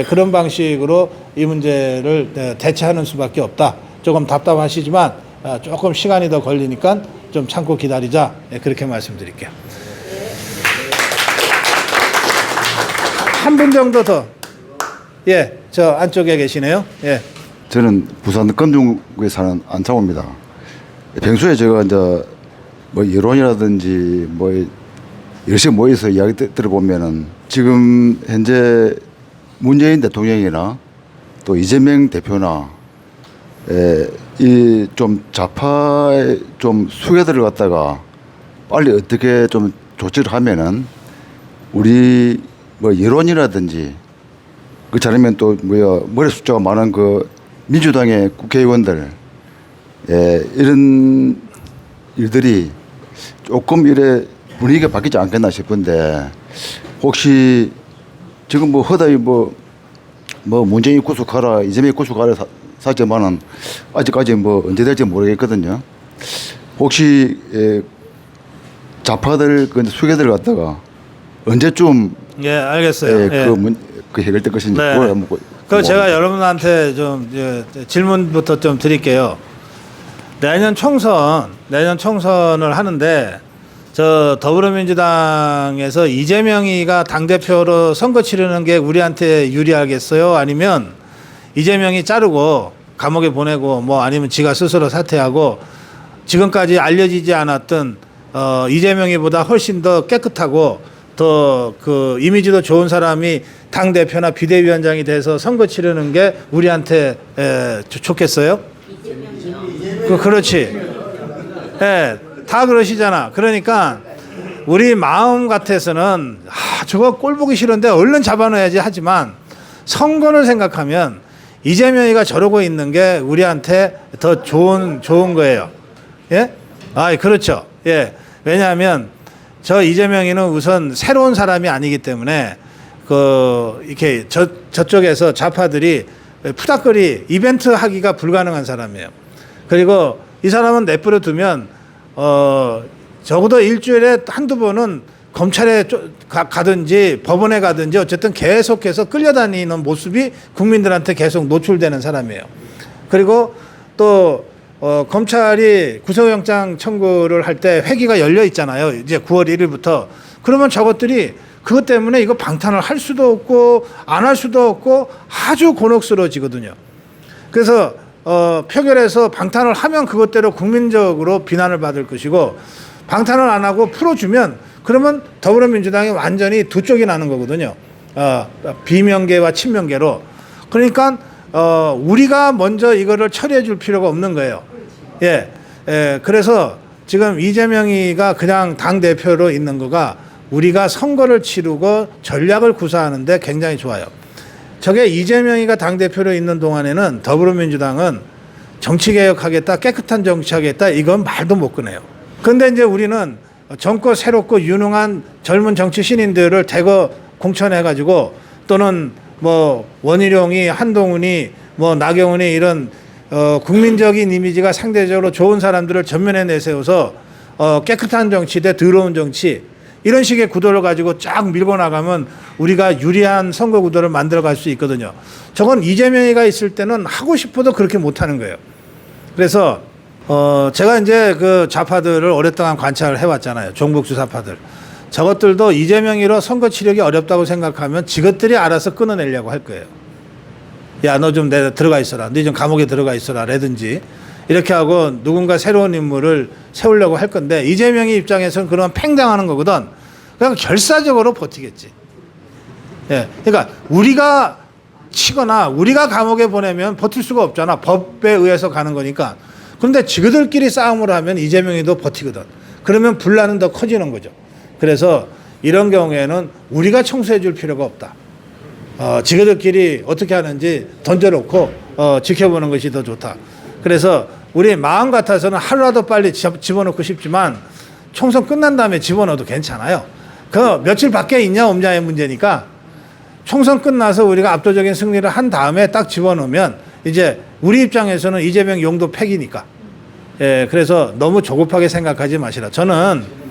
Speaker 1: 그런 방식으로 이 문제를 대처하는 수밖에 없다. 조금 답답하시지만 조금 시간이 더 걸리니까 좀 참고 기다리자. 그렇게 말씀드릴게요. 한 분 정도 더. 예, 저 안쪽에 계시네요. 예.
Speaker 13: 저는 부산 건중구에 사는 안창호입니다. 평소에 제가 이제 뭐 여론이라든지 뭐 여럿이 모여서 이야기 들어보면은 지금 현재 문재인 대통령이나 또 이재명 대표나 이 좀 좌파의 좀 수혜들을 갖다가 빨리 어떻게 좀 조치를 하면은 우리 뭐 여론이라든지 그렇지 또 뭐야 머리 숫자가 많은 그 민주당의 국회의원들 이런 일들이 조금 이래 분위기가 바뀌지 않겠나 싶은데 혹시 지금 뭐 허다히 뭐 문재인 구속하라 이재명 구속하라 사지만은 아직까지 뭐 언제 될지 모르겠거든요. 혹시 좌파들 그 수계들 갖다가 언제쯤
Speaker 1: 예, 알겠어요. 예.
Speaker 13: 그 해결될 것인지
Speaker 1: 네.
Speaker 13: 그걸 한번
Speaker 1: 그 제가 여러분한테 좀 질문부터 좀 드릴게요. 내년 총선을 하는데 저 더불어민주당에서 이재명이가 당대표로 선거 치르는 게 우리한테 유리하겠어요? 아니면 이재명이 자르고 감옥에 보내고 뭐 아니면 지가 스스로 사퇴하고 지금까지 알려지지 않았던 이재명이보다 훨씬 더 깨끗하고 더 그 이미지도 좋은 사람이 당 대표나 비대위원장이 돼서 선거 치르는 게 우리한테 좋겠어요? 그렇지. 예, 다 그러시잖아. 그러니까 우리 마음 같아서는 저거 꼴 보기 싫은데 얼른 잡아놔야지 하지만 선거를 생각하면 이재명이가 저러고 있는 게 우리한테 더 좋은 거예요. 예? 그렇죠. 예. 왜냐하면 저 이재명이는 우선 새로운 사람이 아니기 때문에 이렇게 저쪽에서 좌파들이 푸닥거리 이벤트 하기가 불가능한 사람이에요. 그리고 이 사람은 내버려 두면 적어도 일주일에 한두 번은 검찰에 가든지 법원에 가든지 어쨌든 계속해서 끌려다니는 모습이 국민들한테 계속 노출되는 사람이에요. 그리고 또 검찰이 구속영장 청구를 할 때 회기가 열려 있잖아요. 이제 9월 1일부터. 그러면 저것들이 그것 때문에 이거 방탄을 할 수도 없고 안 할 수도 없고 아주 곤혹스러워지거든요. 그래서 표결에서 방탄을 하면 그것대로 국민적으로 비난을 받을 것이고 방탄을 안 하고 풀어주면 그러면 더불어민주당이 완전히 두 쪽이 나는 거거든요. 비명계와 친명계로. 그러니까 우리가 먼저 이거를 처리해 줄 필요가 없는 거예요. 예. 그래서 지금 이재명이가 그냥 당대표로 있는 거가 우리가 선거를 치르고 전략을 구사하는데 굉장히 좋아요. 저게 이재명이가 당대표로 있는 동안에는 더불어민주당은 정치개혁하겠다, 깨끗한 정치하겠다, 이건 말도 못 꺼내요. 그런데 이제 우리는 젊고 새롭고 유능한 젊은 정치 신인들을 대거 공천해가지고 또는 뭐 원희룡이, 한동훈이, 뭐 나경원이 이런 국민적인 이미지가 상대적으로 좋은 사람들을 전면에 내세워서 깨끗한 정치 대 더러운 정치 이런 식의 구도를 가지고 쫙 밀고 나가면 우리가 유리한 선거 구도를 만들어 갈 수 있거든요. 저건 이재명이가 있을 때는 하고 싶어도 그렇게 못하는 거예요. 그래서 제가 이제 그 좌파들을 오랫동안 관찰을 해왔잖아요. 종북 주사파들. 저것들도 이재명이로 선거 치르기 어렵다고 생각하면 지것들이 알아서 끊어내려고 할 거예요. 야, 너 좀 들어가 있어라. 너 좀 감옥에 들어가 있어라. 라든지 이렇게 하고 누군가 새로운 인물을 세우려고 할 건데 이재명의 입장에서는 그러면 팽당하는 거거든. 그냥 결사적으로 버티겠지. 예, 그러니까 우리가 치거나 우리가 감옥에 보내면 버틸 수가 없잖아. 법에 의해서 가는 거니까. 그런데 지그들끼리 싸움을 하면 이재명이도 버티거든. 그러면 분란은 더 커지는 거죠. 그래서 이런 경우에는 우리가 청소해 줄 필요가 없다. 지그들끼리 어떻게 하는지 던져놓고 지켜보는 것이 더 좋다. 그래서 우리 마음 같아서는 하루라도 빨리 집어넣고 싶지만 총선 끝난 다음에 집어넣어도 괜찮아요. 그 며칠 밖에 있냐 없냐의 문제니까 총선 끝나서 우리가 압도적인 승리를 한 다음에 딱 집어넣으면 이제 우리 입장에서는 이재명 용도 팩이니까. 예, 그래서 너무 조급하게 생각하지 마시라. 저는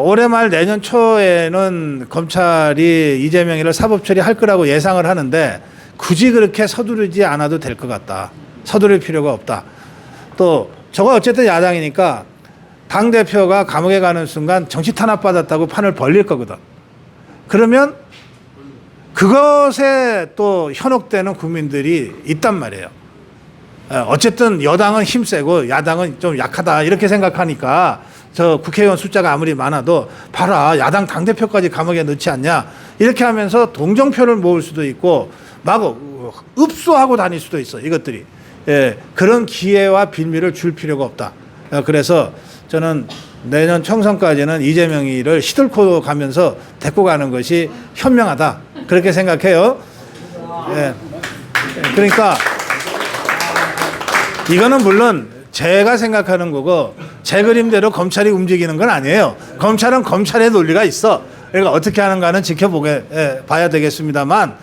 Speaker 1: 올해 말 내년 초에는 검찰이 이재명이를 사법 처리할 거라고 예상을 하는데 굳이 그렇게 서두르지 않아도 될 것 같다. 서두를 필요가 없다. 또 저거 어쨌든 야당이니까 당대표가 감옥에 가는 순간 정치 탄압받았다고 판을 벌릴 거거든. 그러면 그것에 또 현혹되는 국민들이 있단 말이에요. 어쨌든 여당은 힘세고 야당은 좀 약하다 이렇게 생각하니까 저 국회의원 숫자가 아무리 많아도 봐라 야당 당대표까지 감옥에 넣지 않냐 이렇게 하면서 동정표를 모을 수도 있고 막 읍소하고 다닐 수도 있어 이것들이. 예, 그런 기회와 빌미를 줄 필요가 없다. 그래서 저는 내년 총선까지는 이재명이를 시들고 가면서 데리고 가는 것이 현명하다 그렇게 생각해요. 예, 그러니까 이거는 물론 제가 생각하는 거고 제 그림대로 검찰이 움직이는 건 아니에요. 검찰은 검찰의 논리가 있어. 그러니까 어떻게 하는가는 봐야 되겠습니다만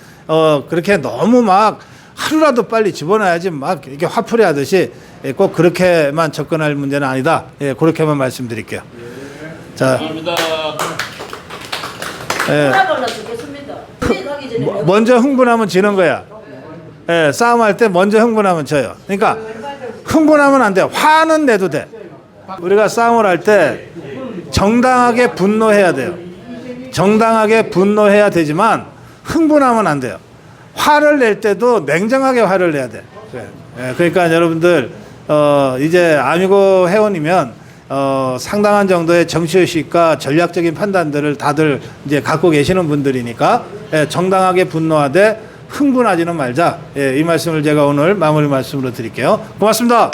Speaker 1: 그렇게 너무 막 하루라도 빨리 집어넣어야지 막 이렇게 화풀이 하듯이 꼭 그렇게만 접근할 문제는 아니다. 그렇게만 말씀드릴게요. 자, 먼저 흥분하면 지는 거야. 싸움할 때 먼저 흥분하면 져요. 그러니까 흥분하면 안 돼. 화는 내도 돼. 우리가 싸움을 할 때 정당하게 분노해야 돼요. 정당하게 분노해야 되지만 흥분하면 안 돼요. 화를 낼 때도 냉정하게 화를 내야 돼. 그러니까 여러분들 이제 아미고 회원이면 상당한 정도의 정치의식과 전략적인 판단들을 다들 이제 갖고 계시는 분들이니까 정당하게 분노하되 흥분하지는 말자. 이 말씀을 제가 오늘 마무리 말씀으로 드릴게요. 고맙습니다.